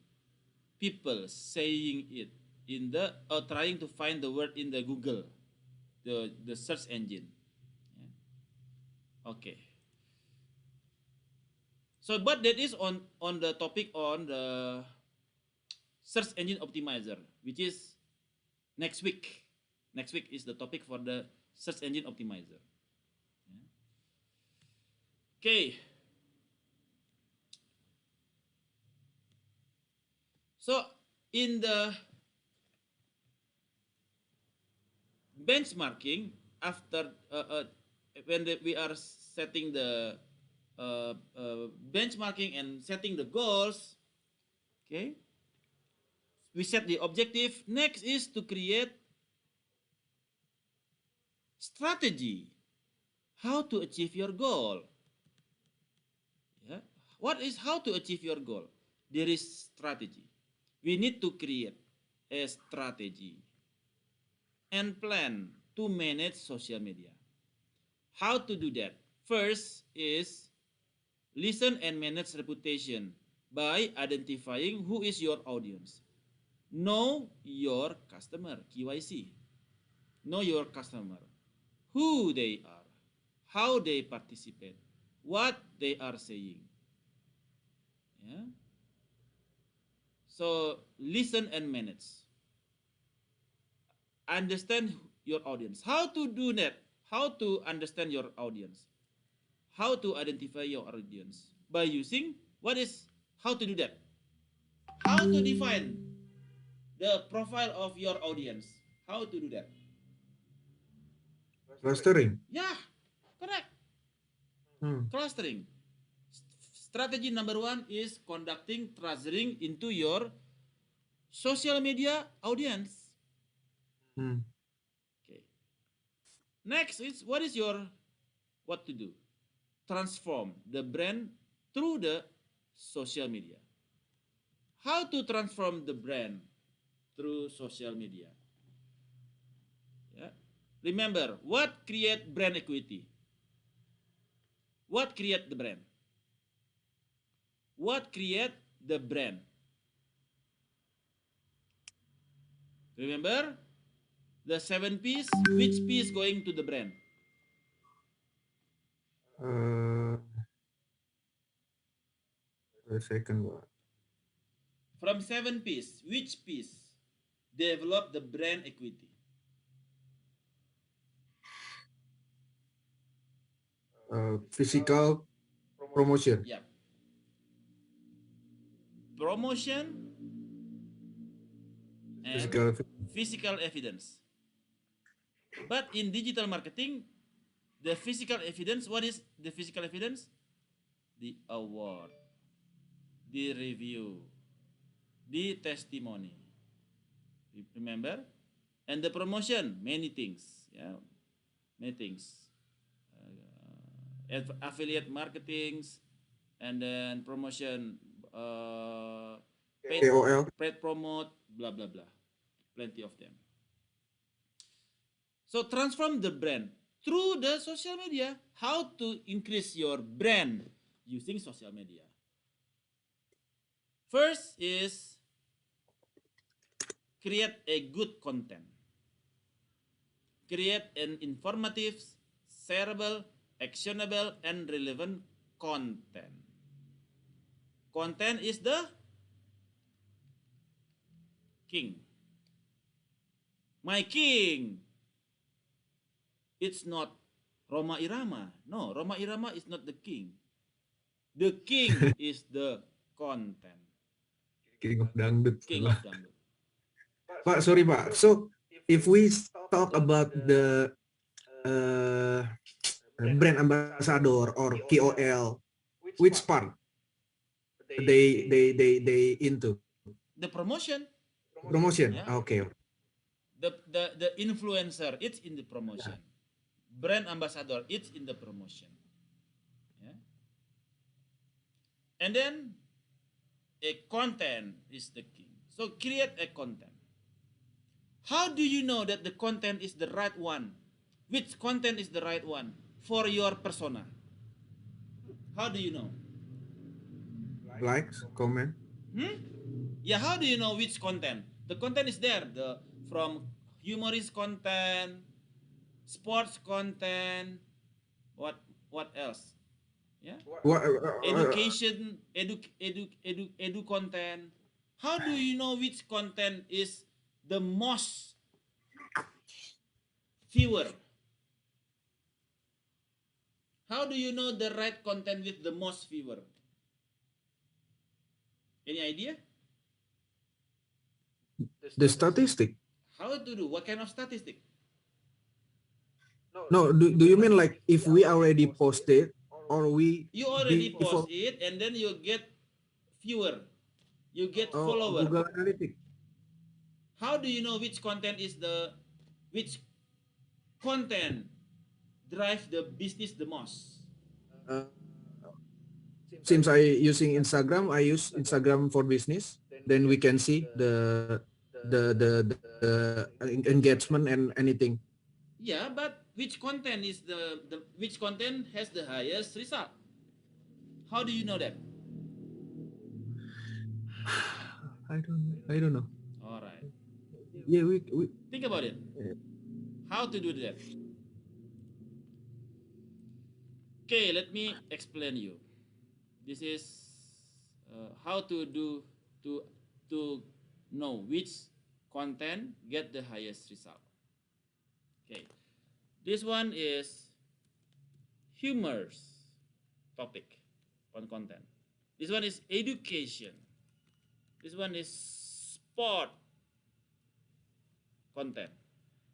people saying it in the or trying to find the word in the Google, the search engine. Yeah. Okay. So, but that is on the topic on the search engine optimizer, which is next week. Next week is the topic for the search engine optimizer. Yeah. Okay. So in the benchmarking after when we are setting the benchmarking and setting the goals, okay, we set the objective. Next is to create strategy how to achieve your goal. Yeah, what is how to achieve your goal? There is strategy. We need to create a strategy and plan to manage social media. How to do that? First is listen and manage reputation by identifying who is your audience. Know your customer, QIC. Know your customer, who they are, how they participate, what they are saying. Yeah. So listen and manage. Understand your audience. How to do that? How to understand your audience? How to identify your audience? By using what is how to do that? How to define the profile of your audience? How to do that? Clustering. Yeah, correct. Hmm. Clustering. Strategy number one is conducting clustering into your social media audience. Hmm. Okay. Next is what to do? Transform the brand through the social media. How to transform the brand through social media? Yeah. Remember, what create brand equity? What create the brand? What create the brand? Remember the 7 P's? Which P is going to the brand? Uh, the second one. From 7 P's, which P's develop the brand equity? Physical promotion. Yeah. Promotion and Physical. physical evidence. But in digital marketing, the physical evidence, what is the physical evidence? The award, the review, the testimony. Remember? And the promotion, many things. Yeah, many things. Affiliate marketings, and then promotion, paid, KOL. paid promote, blah, blah, blah. Plenty of them. So transform the brand through the social media. How to increase your brand using social media? First is create a good content. Create an informative, shareable, actionable, and relevant content. Content is the king. My king. It's not Roma Irama. No, Roma Irama is not the king. The king is the content. King of Dangdut. King of dangdut. Pak, sorry Pak. So if we talk about the uh, brand ambassador or KOL, which part they into? The promotion. Promotion. Yeah. Okay. The influencer, it's in the promotion. Brand ambassador, it's in the promotion. Yeah. And then a content is the king. So create a content. How do you know that the content is the right one? Which content is the right one for your persona? How do you know? Likes, comment. Yeah, how do you know which content? The content is there. The from humorous content, sports content, what else? Yeah, What, education, edu content. How do you know which content is the most viewer? How do you know the right content with the most viewer? Any idea? the statistic? How to do? What kind of statistic? No, do you mean like if we already posted or we You already before? post it and then you get viewer, you get Oh, follower. Google Analytics. How do you know which content is which content drive the business the most? Uh, since I using Instagram, I use Instagram for business. Then we can see the engagement and anything. Yeah, but which content is the which content has the highest result? How do you know that? I don't know. All right. Yeah, we Think about it. How to do that? Okay, let me explain you. This is how to do to to know which content get the highest result. Okay, this one is humorous topic on content. This one is education. This one is sport content,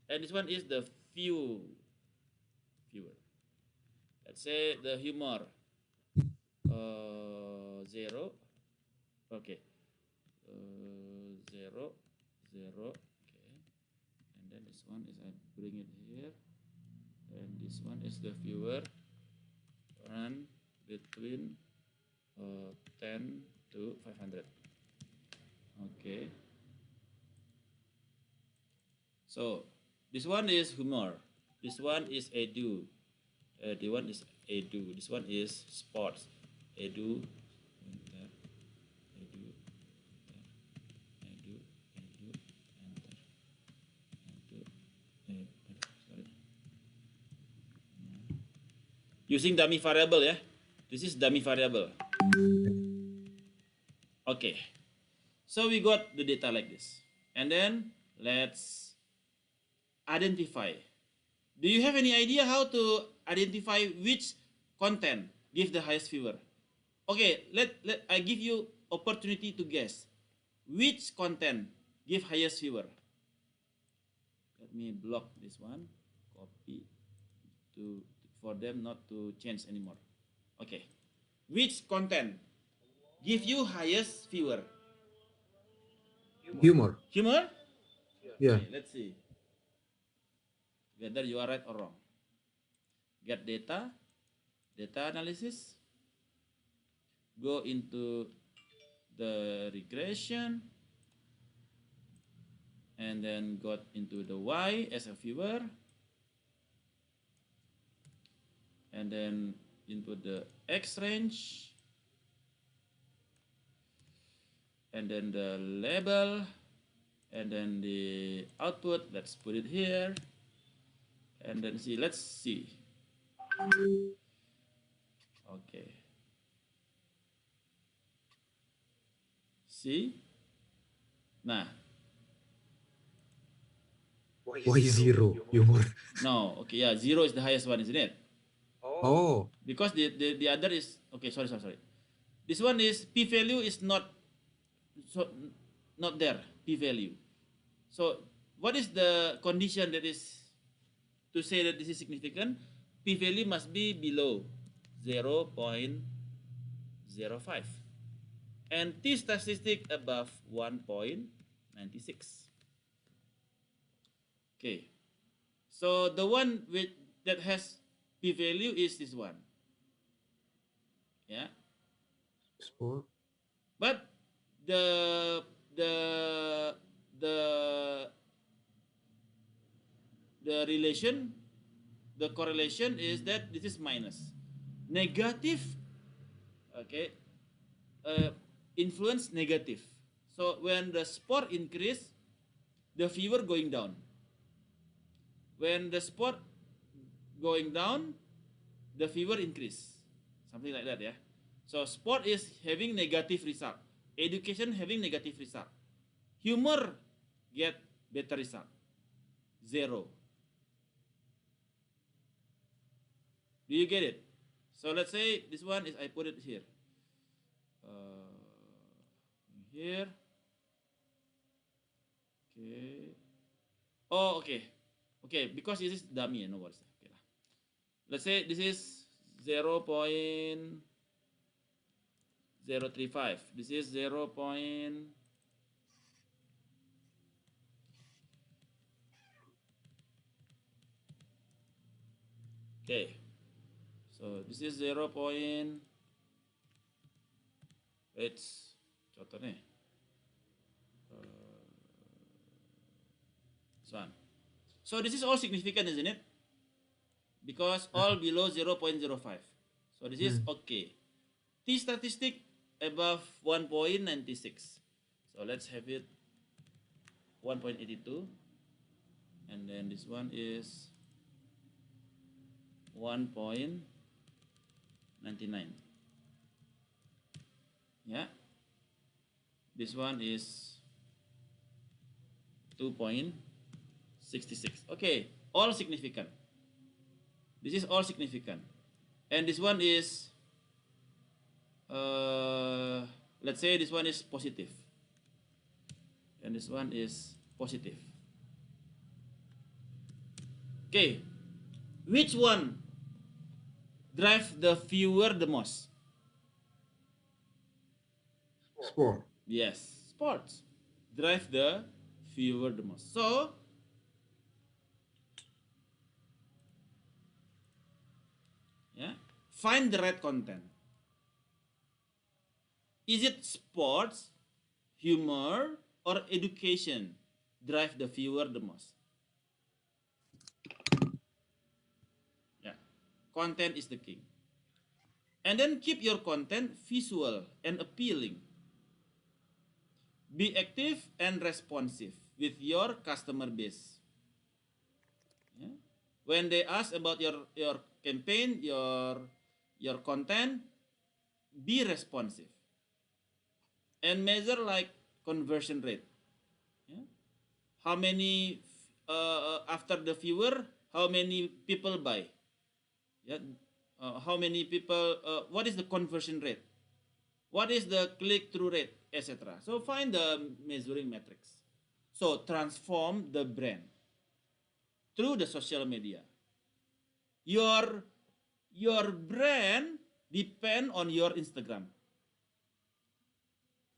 and this one is the viewer. Let's say the humor 0. Okay, 0 0. Okay, and then this one is I bring it here, and this one is the viewer run between 10 to 500. Okay, so this one is humor, this one is edu, the one is edu, this one is sports, edu, enter, edu, enter, edu, edu, enter, edu, sorry. Using dummy variable, yeah. This is dummy variable. Okay, so we got the data like this, and then let's identify. Do you have any idea how to identify which content give the highest viewer? Okay, let I give you opportunity to guess which content give highest viewer. Let me block this one, copy to for them not to change anymore. Okay, which content give you highest viewer? humor. Humor? Yeah. Okay, let's see whether you are right or wrong. Get data, data analysis, go into the regression, and then got into the Y as a viewer, and then into the X range, and then the label, and then the output. Let's put it here, and then see. Let's see. Okay. See? Nah. Why zero humor? No. Okay. Yeah. 0 is the highest one, isn't it? Oh, Because the other is okay. Sorry. This one is p value is not so not there. P value. So what is the condition that is to say that this is significant? P value must be below 0.05 and t statistic above 1.96. Okay, so the one with that has p value is this one. Yeah, sport. but the the the the relation, the correlation is that this is minus negative. Okay, uh, influence negative. So when the sport increase, the fever going down. When the sport going down, the fever increase. Something like that, yeah. So sport is having negative result. Education having negative result. Humor get better result. 0. Do you get it? So let's say this one is, I put it here. Here. Okay. Oh, okay. Okay, because this is dummy, no worries. Okay. Let's say this is 0.035. This is 0. Okay. So this is 0. It's contoh nih. This one. So this is all significant, isn't it? Because all below 0.05. So this is okay. T statistic above 1.96. So let's have it 1.82. And then this one is 1.99. Yeah. This one is 2.66. Okay, all significant. This is all significant. And this one is, let's say this one is positive. And this one is positive. Okay, which one drive the viewer the most? Sport. Yes, sports drive the viewer the most. So yeah, find the right content. Is it sports, humor, or education drive the viewer the most? Yeah, content is the king. And then keep your content visual and appealing. Be active and responsive with your customer base. Yeah? When they ask about your campaign, your content, be responsive. And measure like conversion rate. Yeah? How many after the viewer, how many people buy? Yeah? How many people? What is the conversion rate? What is the click-through rate, etc. So find the measuring metrics. So transform the brand through the social media. Your brand depend on your Instagram.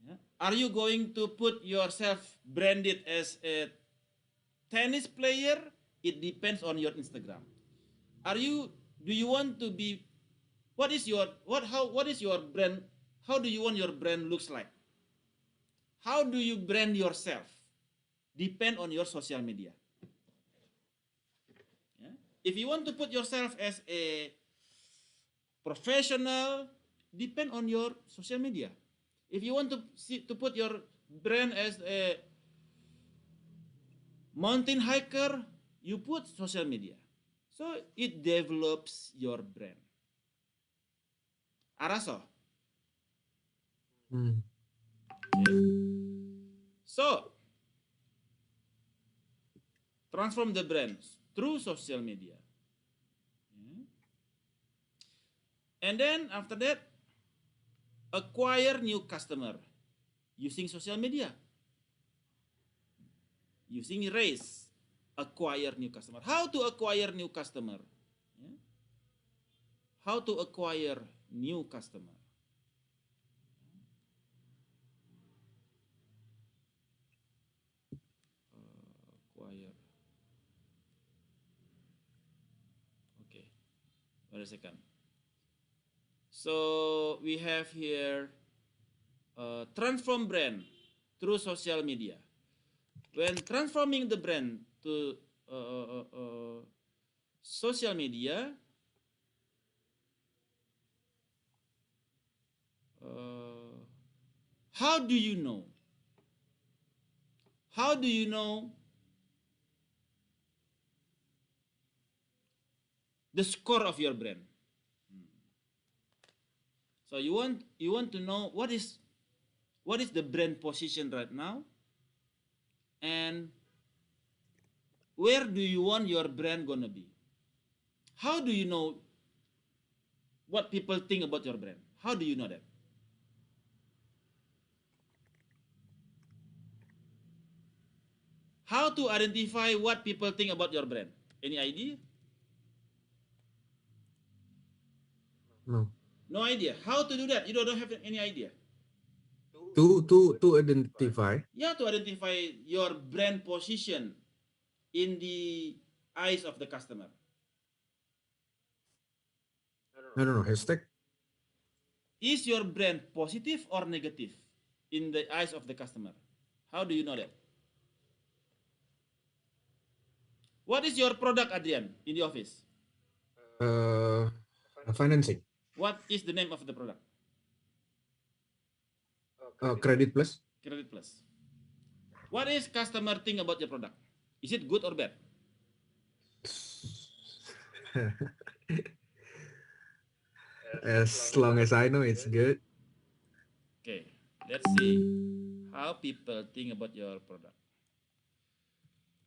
Yeah? Are you going to put yourself branded as a tennis player? It depends on your Instagram. Do you want to be, what is your brand? How do you want your brand looks like? How do you brand yourself? Depend on your social media. Yeah? If you want to put yourself as a professional, depend on your social media. If you want to put your brand as a mountain hiker, you put social media. So it develops your brand. Araso. Okay. So transform the brand through social media. Yeah. And then after that, acquire new customer using social media. Using race, acquire new customer. How to acquire new customer? Yeah. How to acquire new customer? Acquire. Okay. Wait a second. So we have here transform brand through social media. When transforming the brand to social media, How do you know? How do you know the score of your brand? So you want to know what is the brand position right now, and where do you want your brand gonna be? How do you know what people think about your brand? How do you know that? How to identify what people think about your brand? Any idea? No. No idea. How to do that? You don't have any idea. To identify. You have to identify your brand position in the eyes of the customer. I don't know. Hashtag. Is your brand positive or negative in the eyes of the customer? How do you know that? What is your product, Adrian, in the office? Financing. What is the name of the product? Credit Plus. Credit Plus. What is customer think about your product? Is it good or bad? As long as I know, it's good. Okay, let's see how people think about your product.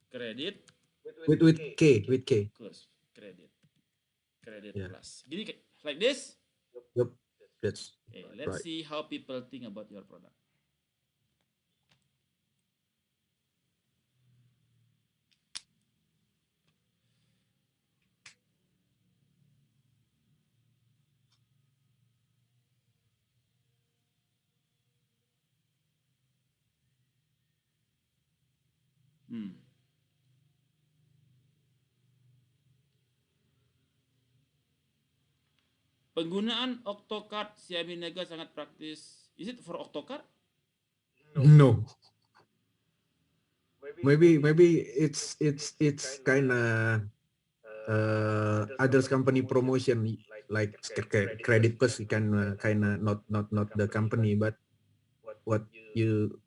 Credit With K. Plus. Credit Yeah. Plus. Gini, like this? Yep. That's Okay, let's right. see how people think about your product. Penggunaan Octocard Siaminega sangat praktis. Is it for Octocard? No. Maybe it's kind of others company promotion like Credit Plus kind of not the company, but what you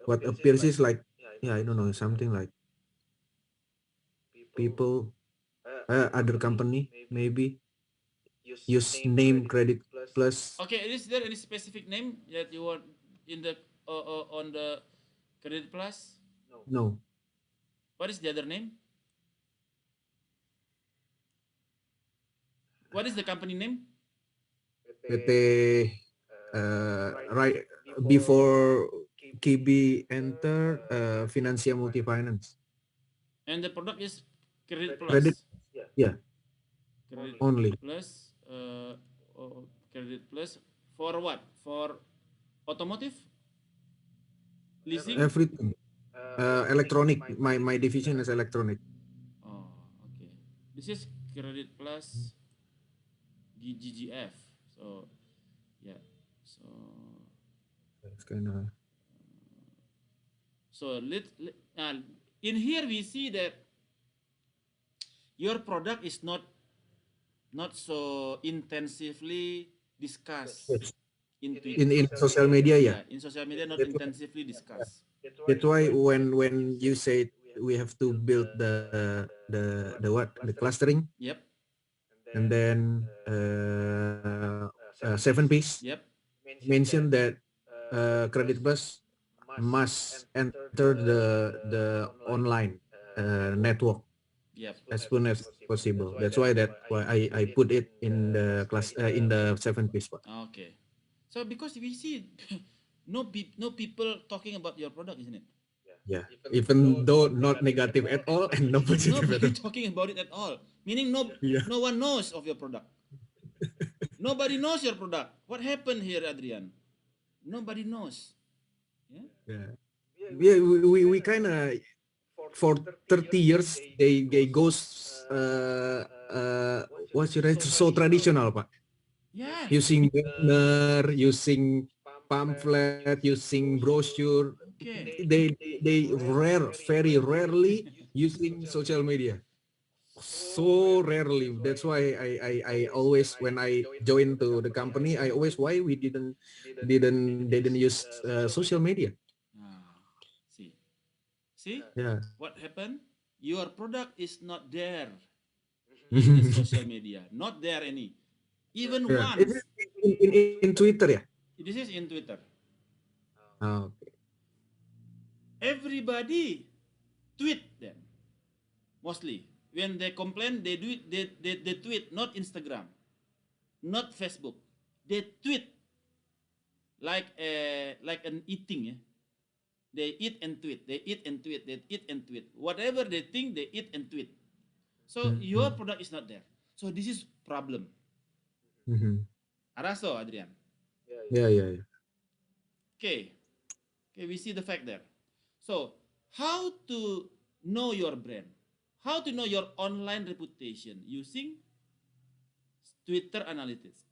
what appears is like, yeah, I don't know, something like people other company maybe use name Credit Plus. Okay, is there any specific name that you want in the on the Credit Plus? No. What is the other name? What is the company name? PT right before KB enter Financial Multifinance. And the product is Credit Plus. Credit, yeah, Credit only. Plus. Credit Plus for what? For automotive? Leasing? Everything. Electronic. My division is electronic. Oh, okay. This is Credit Plus GGF. So, yeah. It's kind of. So in here we see that your product is not so intensively discussed Yes. in In social media, yeah. in social media, not intensively discussed. That's why when you say we have to build the what, the clustering, Yep. and then 7 piece Yep. mention that Credit Plus must enter the online network Yep. as soon as possible. That's why I put it in the class in the 7 piece part. Okay. So because we see no people talking about your product, isn't it? Yeah, even though not negative at all and no positive at Nobody all. talking about it at all. Meaning Yeah. no one knows of your product. Nobody knows your product. What happened here, Adrian? Nobody knows. Yeah. Yeah, we kind of for 30 years they goes what's your so traditional, Pak. Yeah. Using banner, using pamphlet, using brochure. Okay. They very rarely using social media. so rarely. That's why I always, when I joined to the company, I always, why we didn't use social media. Ah, see, see, Yeah. what happened? Your product is not there in the social media, not there any, even Yeah. Is once. it in Twitter, yeah? This is in Twitter. Oh, okay. Everybody tweet them mostly. When they complain, they do it. They tweet, not Instagram, not Facebook. They tweet like an eating. They eat and tweet. They eat and tweet. They eat and tweet. Whatever they think, they eat and tweet. So your Mm-hmm. product is not there. So this is problem. Mm-hmm. Araso, Adrian. Yeah, yeah, yeah. Okay. Okay, we see the fact there. So how to know your brand? How to know your online reputation using Twitter analytics,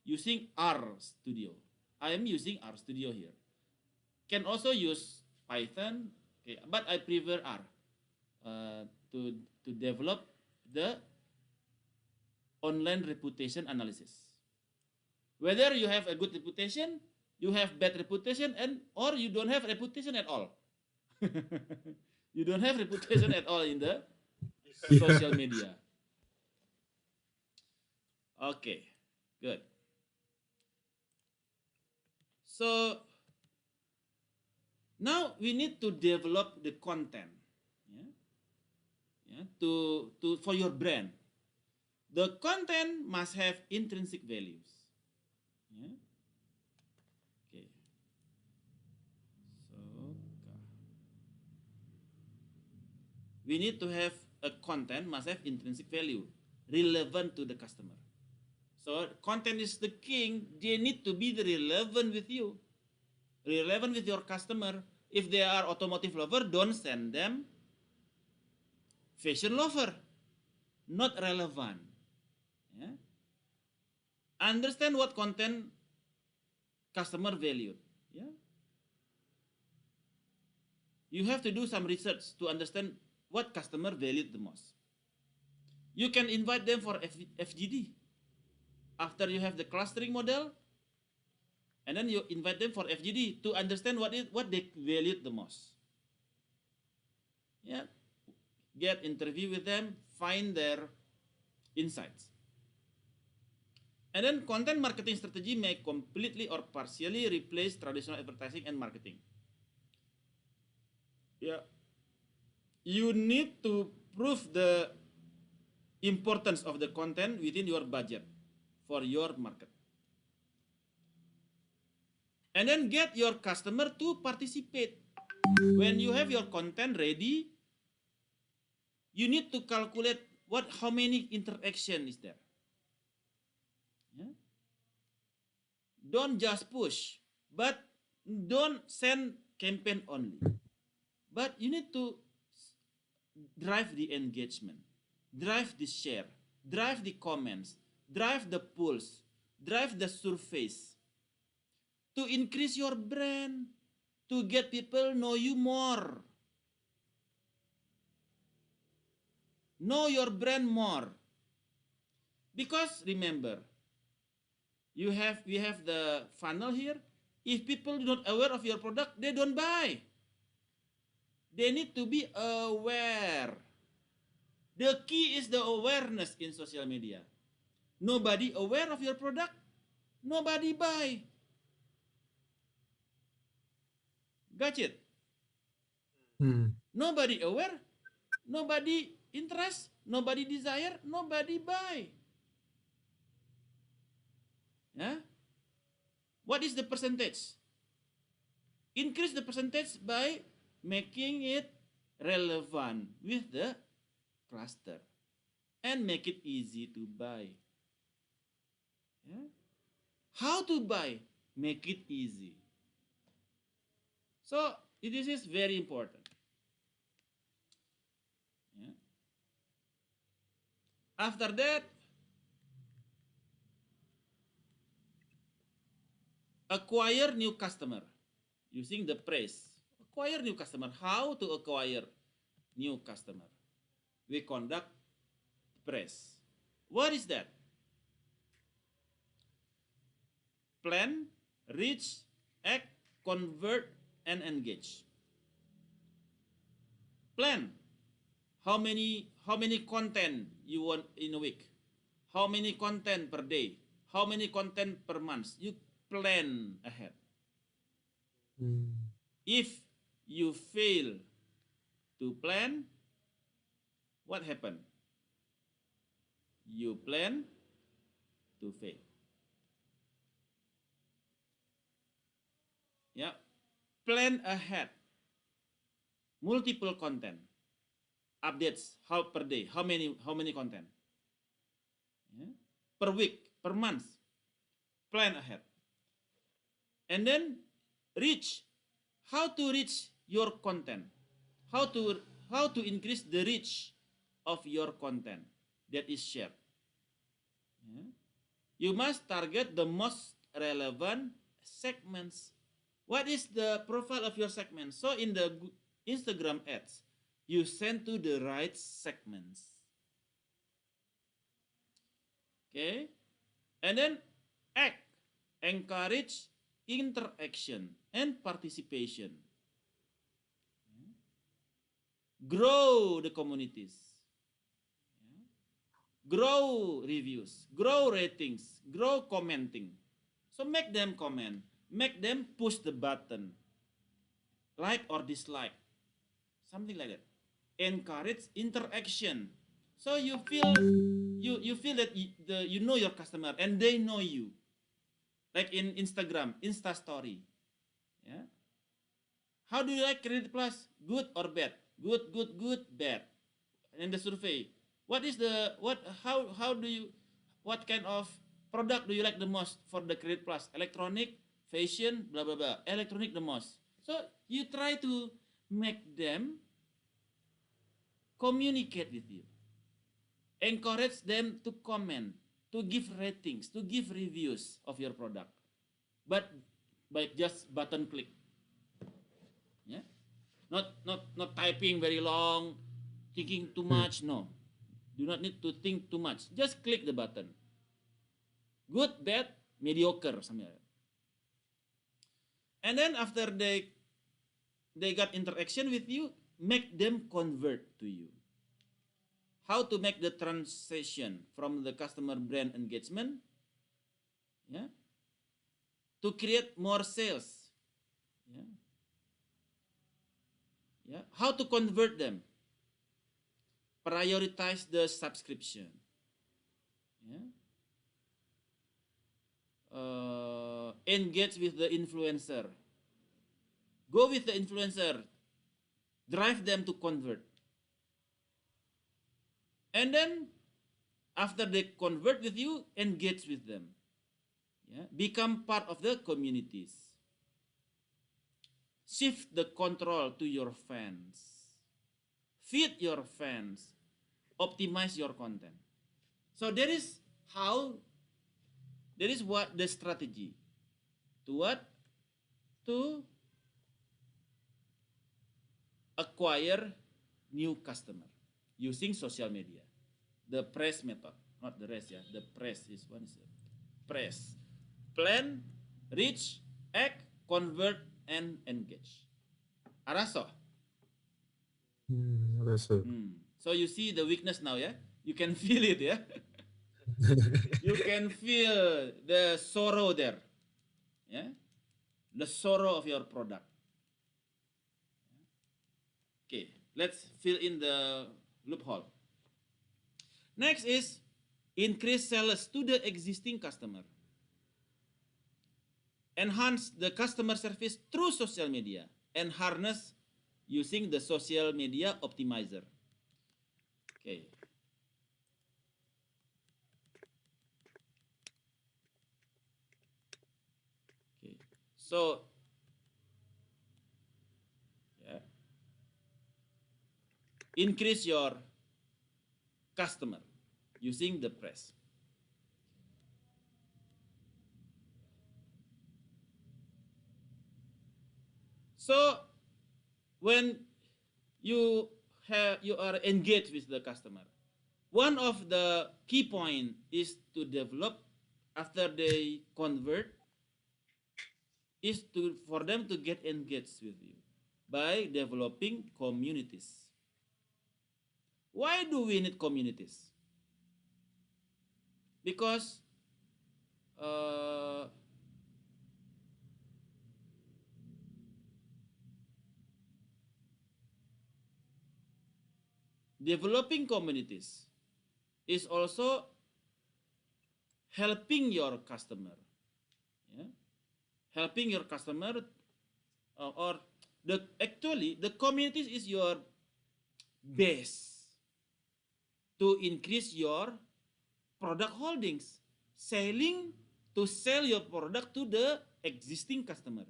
using R Studio. I am using R Studio here. Can also use Python, okay, but I prefer R uh, to develop the online reputation analysis. Whether you have a good reputation, you have bad reputation, and or you don't have reputation at all. You don't have reputation at all in the Yeah. social media. Okay, good. So now we need to develop the content, yeah, yeah, to for your brand. The content must have intrinsic values. Yeah. Okay. So we need to have a content must have intrinsic value, relevant to the customer. So content is the king. They need to be relevant with you, relevant with your customer. If they are automotive lover, don't send them fashion lover, not relevant. Yeah. Understand what content customer valued. Yeah. You have to do some research to understand what customer valued the most. You can invite them for FGD. After you have the clustering model, and then you invite them for FGD to understand what they valued the most. Yeah, get interview with them, find their insights. And then content marketing strategy may completely or partially replace traditional advertising and marketing. Yeah, you need to prove the importance of the content within your budget for your market. And then get your customer to participate. When you have your content ready, you need to calculate how many interaction is there. Yeah? Don't just push, but don't send campaign only. But you need to drive the engagement, drive the share, drive the comments, drive the pulse, drive the surface to increase your brand, to get people know you more, know your brand more. Because remember, we have the funnel here. If people are not aware of your product, they don't buy. They need to be aware. The key is the awareness in social media. Nobody aware of your product, nobody buy. Got it? Hmm. Nobody aware, nobody interest, nobody desire, nobody buy. Yeah? What is the percentage? Increase the percentage by making it relevant with the cluster and make it easy to buy. Yeah? How to buy? Make it easy. So this is very important. Yeah? After that, acquire new customer using the praise. Acquire new customer. How to acquire new customer? We conduct press. What is that? Plan, reach, act, convert, and engage. Plan. How many content you want in a week? How many content per day? How many content per month? You plan ahead. If you fail to plan, what happen? You plan to fail. Yeah. Plan ahead. Multiple content. Updates how per day? How many content? Yeah. Per week, per month. Plan ahead. And then reach. How to reach your content? How to increase the reach of your content that is shared? Yeah. You must target the most relevant segments. What is the profile of your segment? So in the Instagram ads, you send to the right segments. Okay? And then act, encourage interaction and participation. Grow the communities. Grow reviews, grow ratings, grow commenting. So make them comment, make them push the button, like or dislike, something like that. Encourage interaction. So you feel that you know your customer and they know you. Like in Instagram, Insta story. Yeah. How do you like Credit Plus? Good or bad? Good, bad. And the survey. What is the how do you what kind of product do you like the most for the Credit Plus? Electronic, fashion, blah blah blah. Electronic the most. So you try to make them communicate with you. Encourage them to comment, to give ratings, to give reviews of your product. But by just button click. Yeah? Not typing very long, thinking too much. No. Do not need to think too much. Just click the button. Good, bad, mediocre, something like that. And then after they got interaction with you, make them convert to you. How to make the transition from the customer brand engagement, yeah, to create more sales, yeah, yeah. How to convert them? Prioritize the subscription, yeah. Engage with the influencer. Go with the influencer. Drive them to convert. And then, after they convert with you, engage with them. Yeah? Become part of the communities. Shift the control to your fans. Feed your fans. Optimize your content. So that is what the strategy. To what? To acquire new customer using social media. The press method, not the rest, yeah. The press is one is press. Plan, reach, act, convert, and engage. Araso. So you see the weakness now, yeah? You can feel it, yeah? You can feel the sorrow there. Yeah? The sorrow of your product. Okay, let's fill in the loophole. Next is increase sales to the existing customer. Enhance the customer service through social media and harness using the social media optimizer. Okay. Okay. So, yeah. Increase your customer using the press. So when you are engaged with the customer, One of the key point is to develop after they convert is to for them to get engaged with you by developing communities. Why do we need communities? Because uh, developing communities is also helping your customer, yeah? Helping your customer, or the actually the communities is your base to increase your product holdings, selling to sell your product to the existing customer.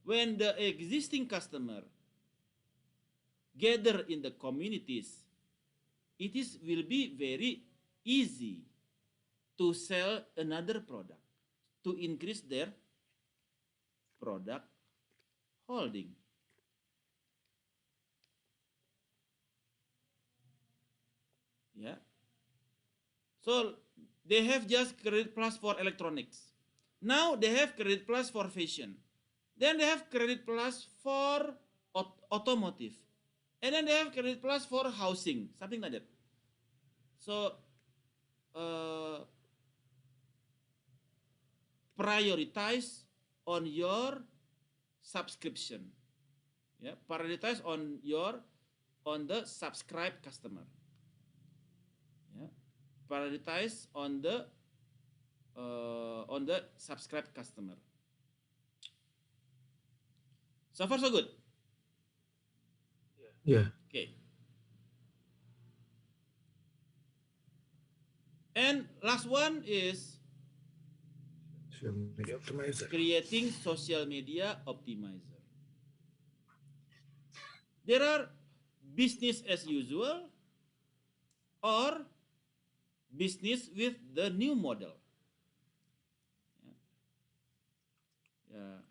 When the existing customer gather in the communities, it is will be very easy to sell another product to increase their product holding. Yeah. So they have just Credit Plus for electronics. Now they have Credit Plus for fashion. Then they have Credit Plus for automotive. And then they have Credit Plus for housing, something like that. So uh, prioritize on your subscription. Yeah, prioritize on the subscribed customer. Yeah, prioritize on the subscribed customer. So far so good. Yeah. Okay. And last one is Social media optimizer. creating social media optimizer. There are business as usual or business with the new model. Yeah.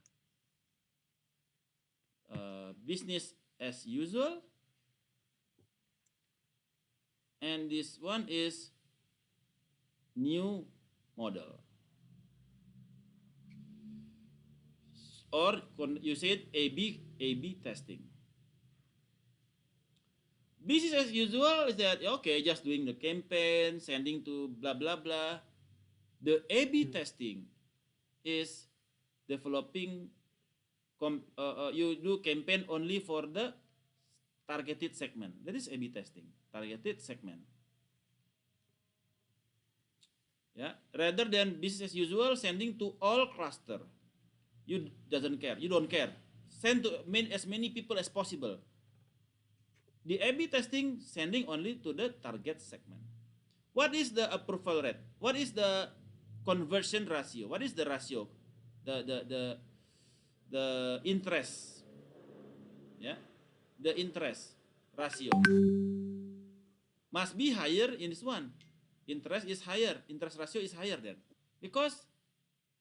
Business as usual, and this one is new model, or you said A/B testing. Business as usual is that okay, just doing the campaign, sending to blah blah blah. The A/B testing is developing. You do campaign only for the targeted segment. That is A/B testing. Targeted segment. Yeah, rather than business as usual, sending to all cluster. You doesn't care. You don't care. Send to as many people as possible. The A/B testing sending only to the target segment. What is the approval rate? What is the conversion ratio? What is the ratio? The interest. Yeah, the interest ratio must be higher in this one. Interest is higher. Interest ratio is higher then, because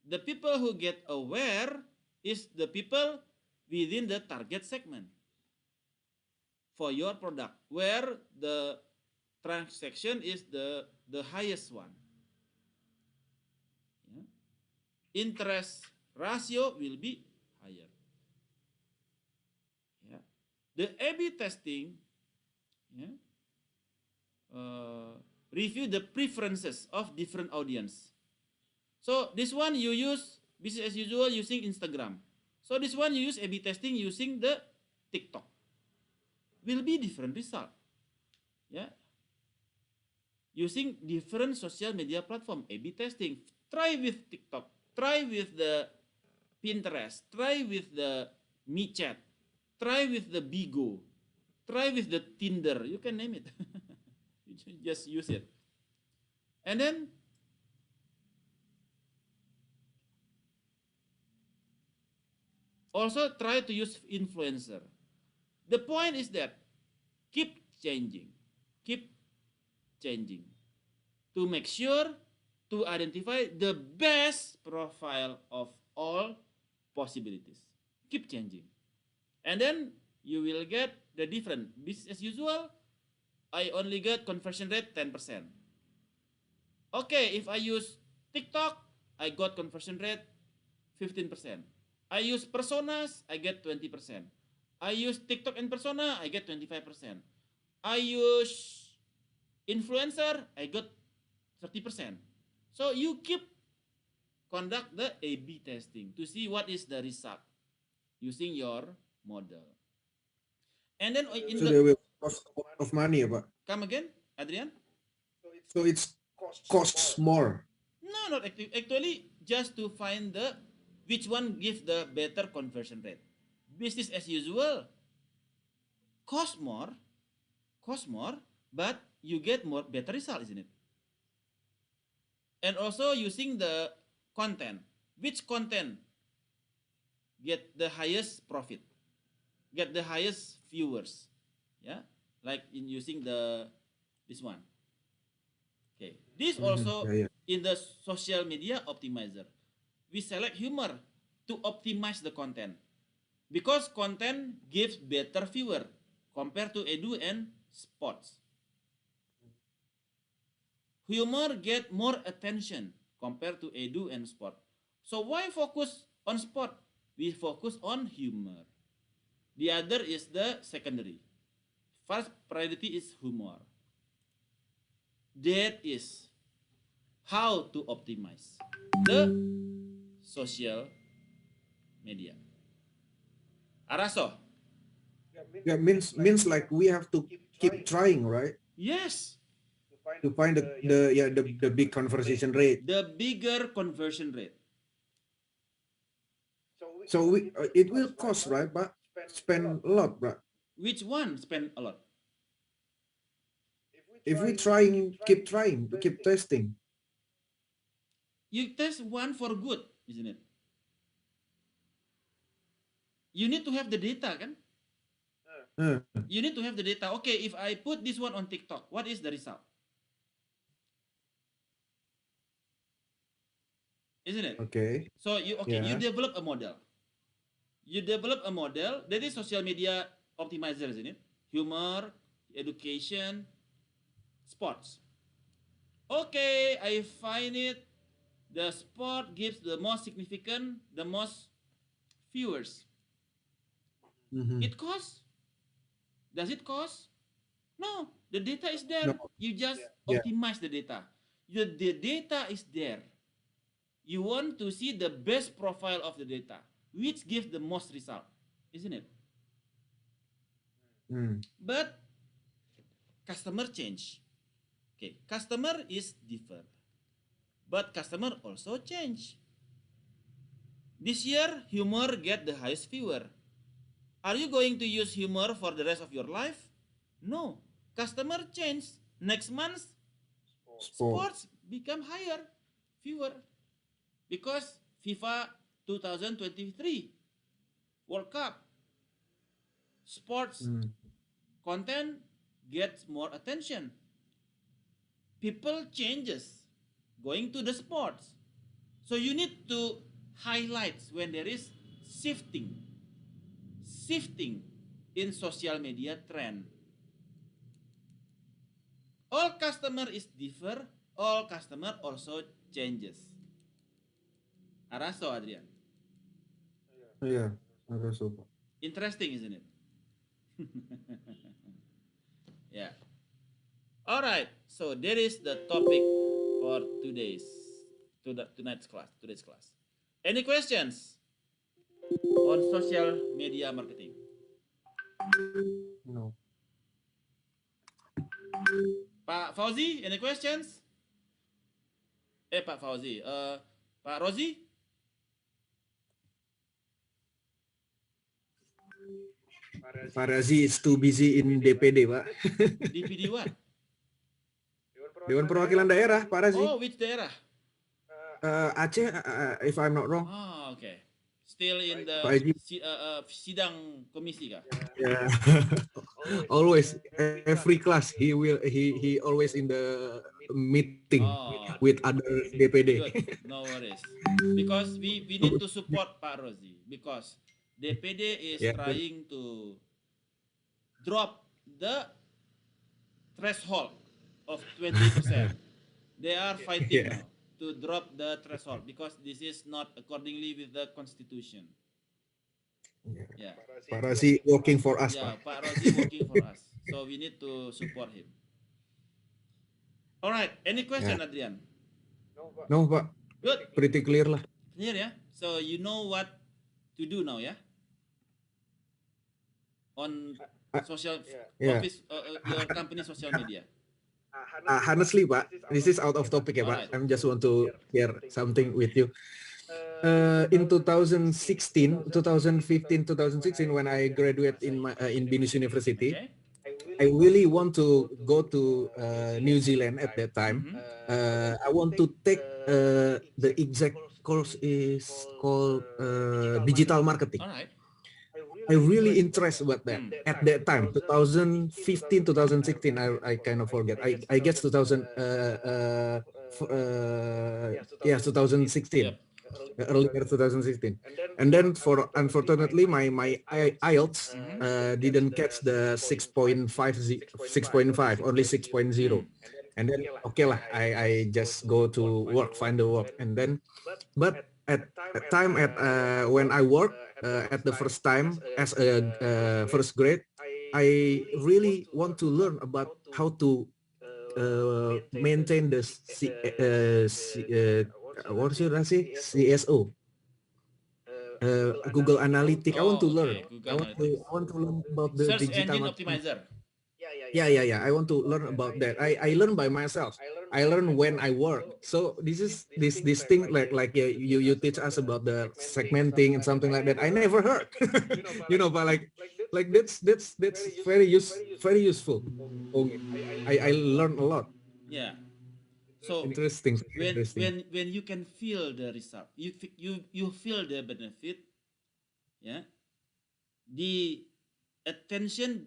the people who get aware is the people within the target segment for your product, where the transaction is the highest one. Yeah. Interest ratio will be higher. Yeah. The A/B testing, yeah, review the preferences of different audience. So this one you use business as usual using Instagram. So this one you use A/B testing using the TikTok. Will be different result. Yeah. Using different social media platform, A/B testing. Try with TikTok. Try with the Pinterest. Try with the MeChat. Try with the Bigo. Try with the Tinder. You can name it. You just use it. And then also try to use influencer. The point is that keep changing. Keep changing to make sure to identify the best profile of all possibilities. Keep changing. And then you will get the different business as usual I only get conversion rate 10%. Okay, if I use TikTok, I got conversion rate 15%. I use personas, I get 20%. I use TikTok and persona, I get 25%. I use influencer, I got 30%. So you keep conduct the A/B testing to see what is the result using your model. And then in So the they will cost a lot of money, Pak. come again, Adrian? So it's costs more. No, not actually just to find the which one gives the better conversion rate. Business as usual cost more, but you get more better result, isn't it? And also using the content, which content get the highest profit, get the highest viewers, yeah, like in using this one. Okay, this also Yeah, yeah. in the social media optimizer, we select humor to optimize the content because content gives better viewer compared to edu and sports. Humor get more attention compared to edu and sport. So why focus on sport? We focus on humor. The other is the secondary. First priority is humor. That is how to optimize the social media. Araso? Yeah, means like we have to keep trying, right? Yes. To find the big conversation rate. The bigger conversion rate. So it will cost, right? But spend a lot, right? Which one spend a lot? If we trying, keep trying, to keep testing. You test one for good, isn't it? You need to have the data, kan? Uh, You need to have the data. Okay, if I put this one on TikTok, what is the result? Isn't it? okay. So you you Yeah. develop a model. You develop a model that is social media optimizer, isn't it? Humor, education, sports. Okay, I find it. The sport gives the most significant, the most viewers. Mm-hmm. It costs. Does it cost? No, the data is No. there. You just Yeah. optimize the data. The data is there. You want to see the best profile of the data, which gives the most result, isn't it? Mm. But customer change. Okay, customer is differ, but customer also change. This year, humor get the highest viewer. Are you going to use humor for the rest of your life? No. Customer change. Next month, Sport. sports become higher viewer because FIFA 2023 World Cup sports Mm. content gets more attention. People changes going to the sports. So you need to highlight when there is shifting shifting in social media trend. All customer is differ, all customer also changes. Araso, Adrian. Yeah. I so. Interesting, isn't it? Yeah. All right. So that is the topic for tonight's class. Today's class. Any questions on social media marketing? No. Pak Fauzi, any questions? Pak Fauzi, Pak Rozi? Farazi is too busy in DPD, Pak. DPD what? Dewan Perwakilan Daerah, Pak Razi. Oh, which daerah? Aceh, if I'm not wrong. Oh, okay. Still in the Pak Haji. sidang komisi kah? Yeah. Always, every class he always in the meeting Oh, with other DPD. good. No worries. Because we need to support Pak Rozi because DPD is Yeah. trying to drop the threshold of 20%. They are fighting Yeah. now to drop the threshold because this is not accordingly with the constitution. Yeah. Yeah. Pak Razi working for us, Yeah, Pak. Pak Rozi working for us. So we need to support him. All right. Any Ya. question, Adrian? No, Pak. Good. Pretty clear lah. Clear, yeah? So you know what to do now, yeah? On Uh, social yeah. office, your company social media. Honestly, Pak, this is out of topic ya, Pak. Alright. I just want to share something with you. In 2016, 2015, 2016, when I graduate in Binus University, Okay. I really want to go to New Zealand at that time. Mm-hmm. I want to take the exact course is called digital marketing. All right. I really interested about that Mm. at that time, 2015, 2016. I kind of forget. I guess 2016, Yep. earlier 2016. And then for unfortunately my IELTS Mm-hmm. didn't catch the 6.5, 6.5, only 6.0. Mm. And then okay lah, I just go to work, find the work, and then but at time at when I work at the first time as a first grade, I really want to learn about how to maintain the what should I say, CSO, Google Analytics. I want to Oh, learn. okay. Google Analytics. I want to learn about the Search digital engine marketing. optimizer. Yeah. I want to learn about that. I learn by myself. I learn when I work. So this is this thing like you teach us about the segmenting and something like that. I never heard. But like that's very useful. Okay. I learned a lot. Yeah. So Interesting, very when interesting. when you can feel the result, you feel the benefit, yeah. The attention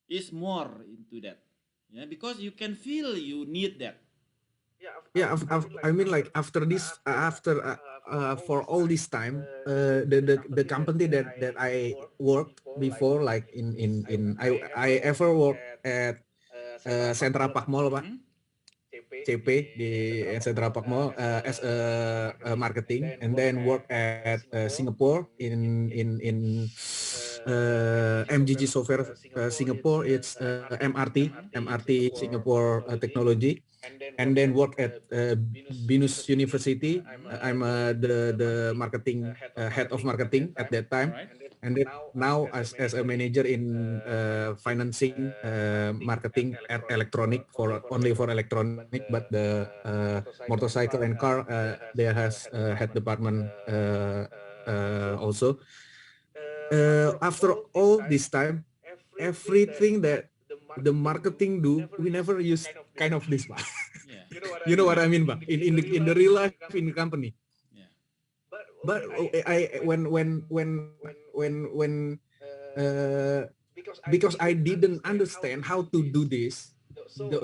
is more into that, yeah, because you can feel you need that. Yeah, I mean like after this after for all this time the company that I worked before, like in I ever worked at Central Park Mall, Pak. Mm-hmm. CP di Central Park Mall as a marketing, and then work at Singapore in MGG software Singapore. It's MRT Singapore technology, and then work at Binus University. I'm the marketing head of marketing at that All time, right. and then now as a manager in financing marketing at electronic, for only for electronic, but the motorcycle and car there has head department also. After all this time, everything that the marketing do, we never use kind of this, Pak. Yeah. You know what I mean, Pak? In the real life in the company. Yeah. But I when because I didn't understand how to do this,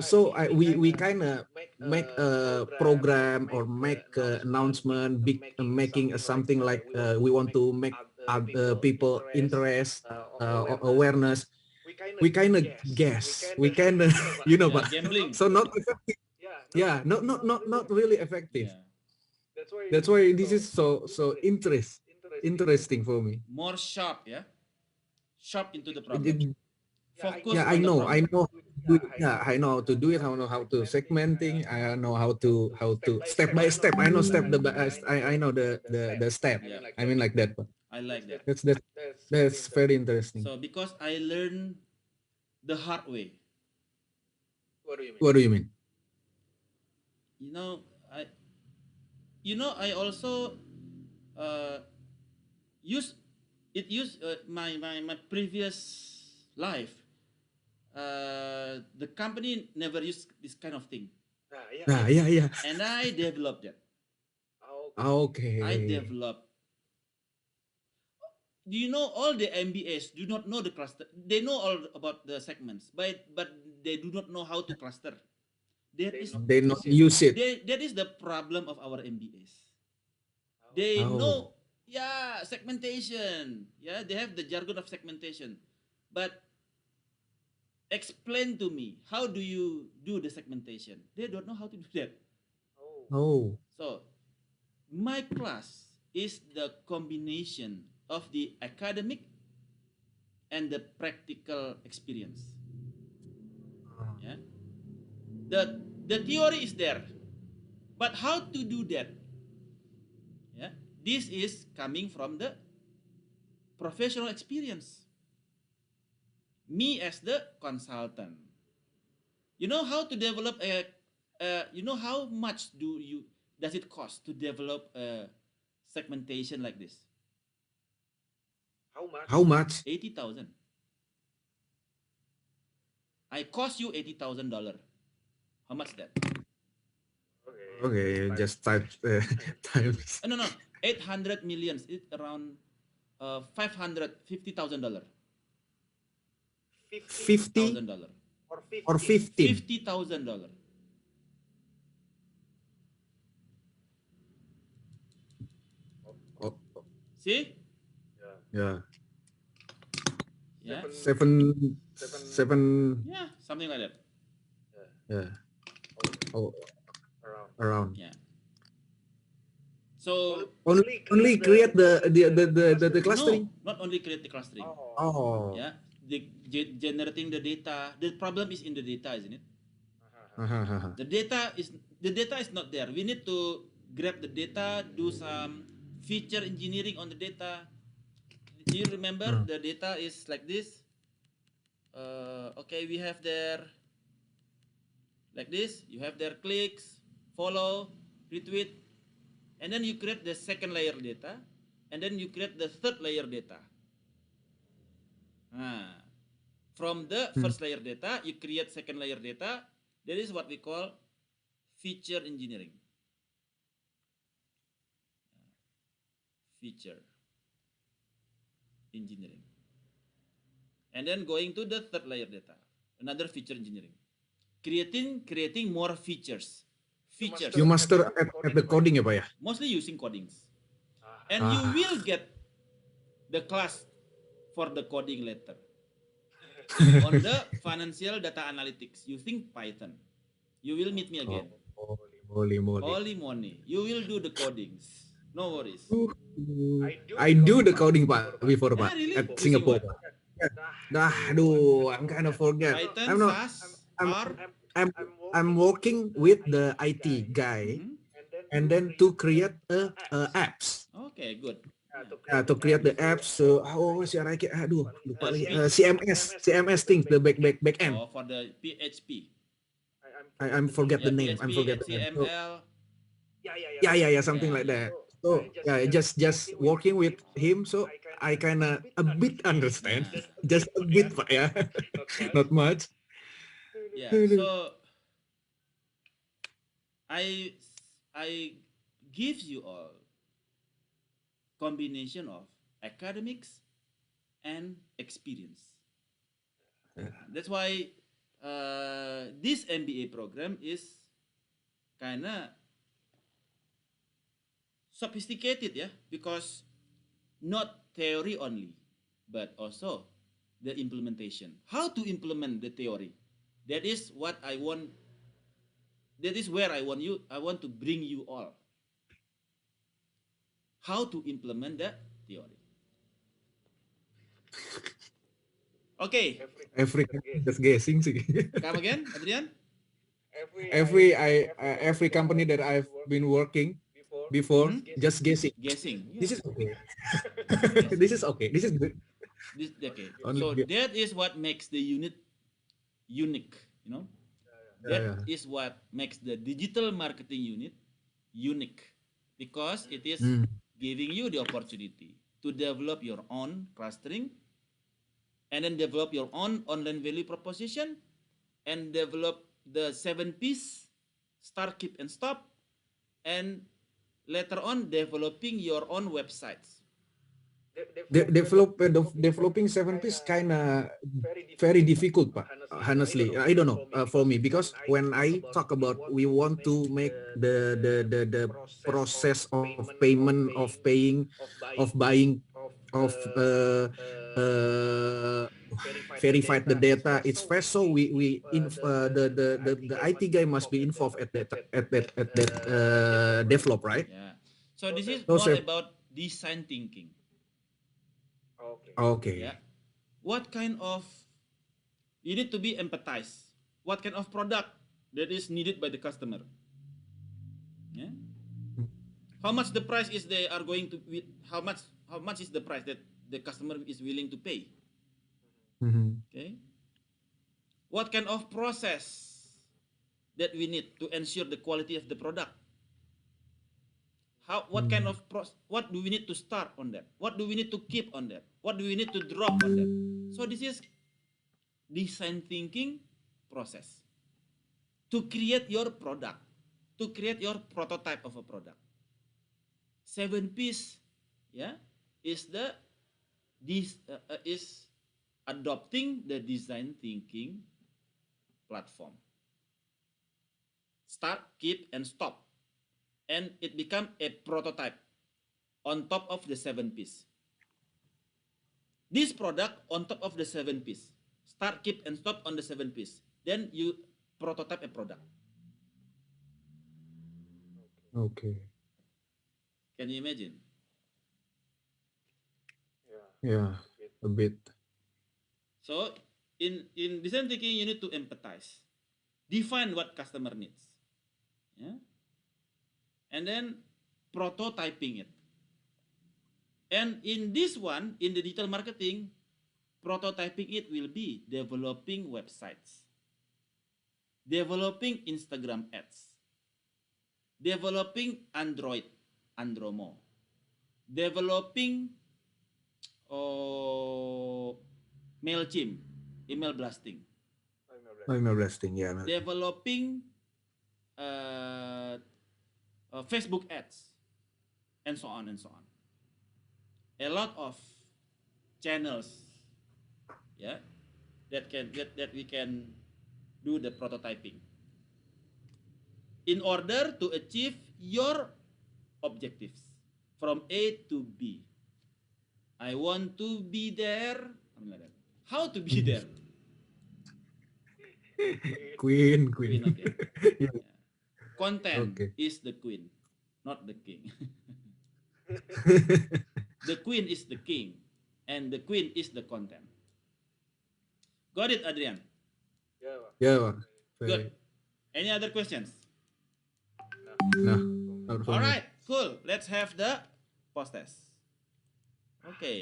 so we kind of make a program or make a announcement, big making something like we want to make people interest, awareness. We kind of guess, we kind of Yeah. but Gambling. so not effective. Yeah, not really effective. Yeah. That's why this is so interesting for me. More sharp, yeah. Sharp into the It- problem. it- Focus yeah, on the I problem. know. Yeah, I know how to do it. I know how to segmenting. I know how to step by step. I know I know the step. Yeah. I mean like that. I like that. That's very interesting. So because I learned the hard way, What do you mean? you know, I I also uh, use my previous life. The company never used this kind of thing, Yeah. and I developed that. I Okay. developed. Do you know all the MBAs do not know the cluster? They know all about the segments, but they do not know how to cluster. There is They not use it. that is the problem of our MBAs. They Oh. know, yeah, segmentation. Yeah, they have the jargon of segmentation, but explain to me, how do you do the segmentation? They don't know how to do that. Oh. So my class is the combination of the academic and the practical experience. Yeah. The theory is there, but how to do that? Yeah. This is coming from the professional experience. Me as the consultant. You know how to develop you know how much does it cost to develop a segmentation like this? How much? 80,000. I cost you $80,000. How much that? Okay, just type times. No, 800 millions. It's around $550,000. 50 $1,000. or 15? $50,000. Oh, See? yeah. Yeah. Seven. Yeah, something like that. Yeah. Oh, around. Yeah. So Only create the clustering. no, not only create the clustering. Oh. Yeah, generating the data. The problem is in the data, isn't it? Uh-huh. The data is not there. We need to grab the data, do some feature engineering on the data. Do you remember the data is like this? Okay, we have there like this. You have their clicks, follow, retweet, and then you create the second layer data, and then you create the third layer data. From the first layer data, you create second layer data. That is what we call feature engineering. Feature engineering. And then going to the third layer data, another feature engineering. Creating more features. You master at the coding ya, Pak ya? Mostly using codings. And you will get the class for the coding later. On the financial data analytics using Python. You will meet me again. Holy moly. Holy moly. You will do the codings. No worries. I do the coding, Pak, before, Pak, Really? at Using Singapore. what? Dah, aduh, I'm kind of forget. Python, I'm not. SAS, I'm R. I'm working with the IT guy, and then to create apps. Okay, good. To create the apps. So how was ya like? Aduh, lupa lagi. CMS things, the back end. Oh, for the PHP. I'm forget the name. I'm PHP, forget the name. So, HTML. yeah, something like that. So yeah, just working with him. So I kind of a bit understand, just a bit, Pak, ya, not much. Yeah. So I give you all combination of academics and experience. That's why this MBA program is kind of sophisticated, yeah, because not theory only, but also the implementation. How to implement the theory? That is what I want. That is where I want to bring you all. How to implement the theory? Okay. Every just guessing sih. Come again, Adrian? Every company that I've been working before, just guessing. Guessing. Yeah. This is okay. This is okay. This is good. Okay. Only So that is what makes the unit unique. You know, that is what makes the digital marketing unit unique, because it is giving you the opportunity to develop your own clustering, and then develop your own online value proposition, and develop the 7 P's: start, keep, and stop, and later on developing your own websites. Developing 7 piece kind of very difficult, Pak. Honestly, I don't know for me, because when I talk about we want to make the process of payment, of paying, of buying of verified the data it's fresh, so the IT guy must be involved at that develop, right? Yeah. So this is So more sir, about design thinking. Yeah. okay. What kind of you need to be empathized. What kind of product that is needed by the customer? Yeah. How much the price is they are going to how much is the price that the customer is willing to pay? Mhm. Okay. What kind of process that we need to ensure the quality of the product? What kind Mm. of what do we need to start on that? What do we need to keep on that? What do we need to drop on that? So this is design thinking process to create your product, to create your prototype of a product. 7 piece, yeah, is the this is adopting the design thinking platform. Start, keep, and stop, and it become a prototype on top of the 7 piece. This product on top of the 7 piece. Start, keep, and stop on the 7 piece. Then you prototype a product. Okay. Can you imagine? Yeah, a bit. So in design thinking, you need to empathize, define what customer needs, yeah, and then prototyping it. And in this one, in the digital marketing, prototyping it will be developing websites, developing Instagram ads, developing Andromo, developing oh, Mailchimp, email blasting, Email blasting, yeah. developing uh, Facebook ads, and so on and so on. A lot of channels, yeah, that we can do the prototyping in order to achieve your objectives from A to B. I want to be there. Something like that. How to be there? Queen, Queen, queen. okay. Yeah, Yeah. Content okay. is the queen, not the king. The queen is the king, and the queen is the content. Got it, Adrian? Yeah, Bang. Good. Very. Any other questions? Nah, not for All me. right, cool. Let's have the post test. Okay.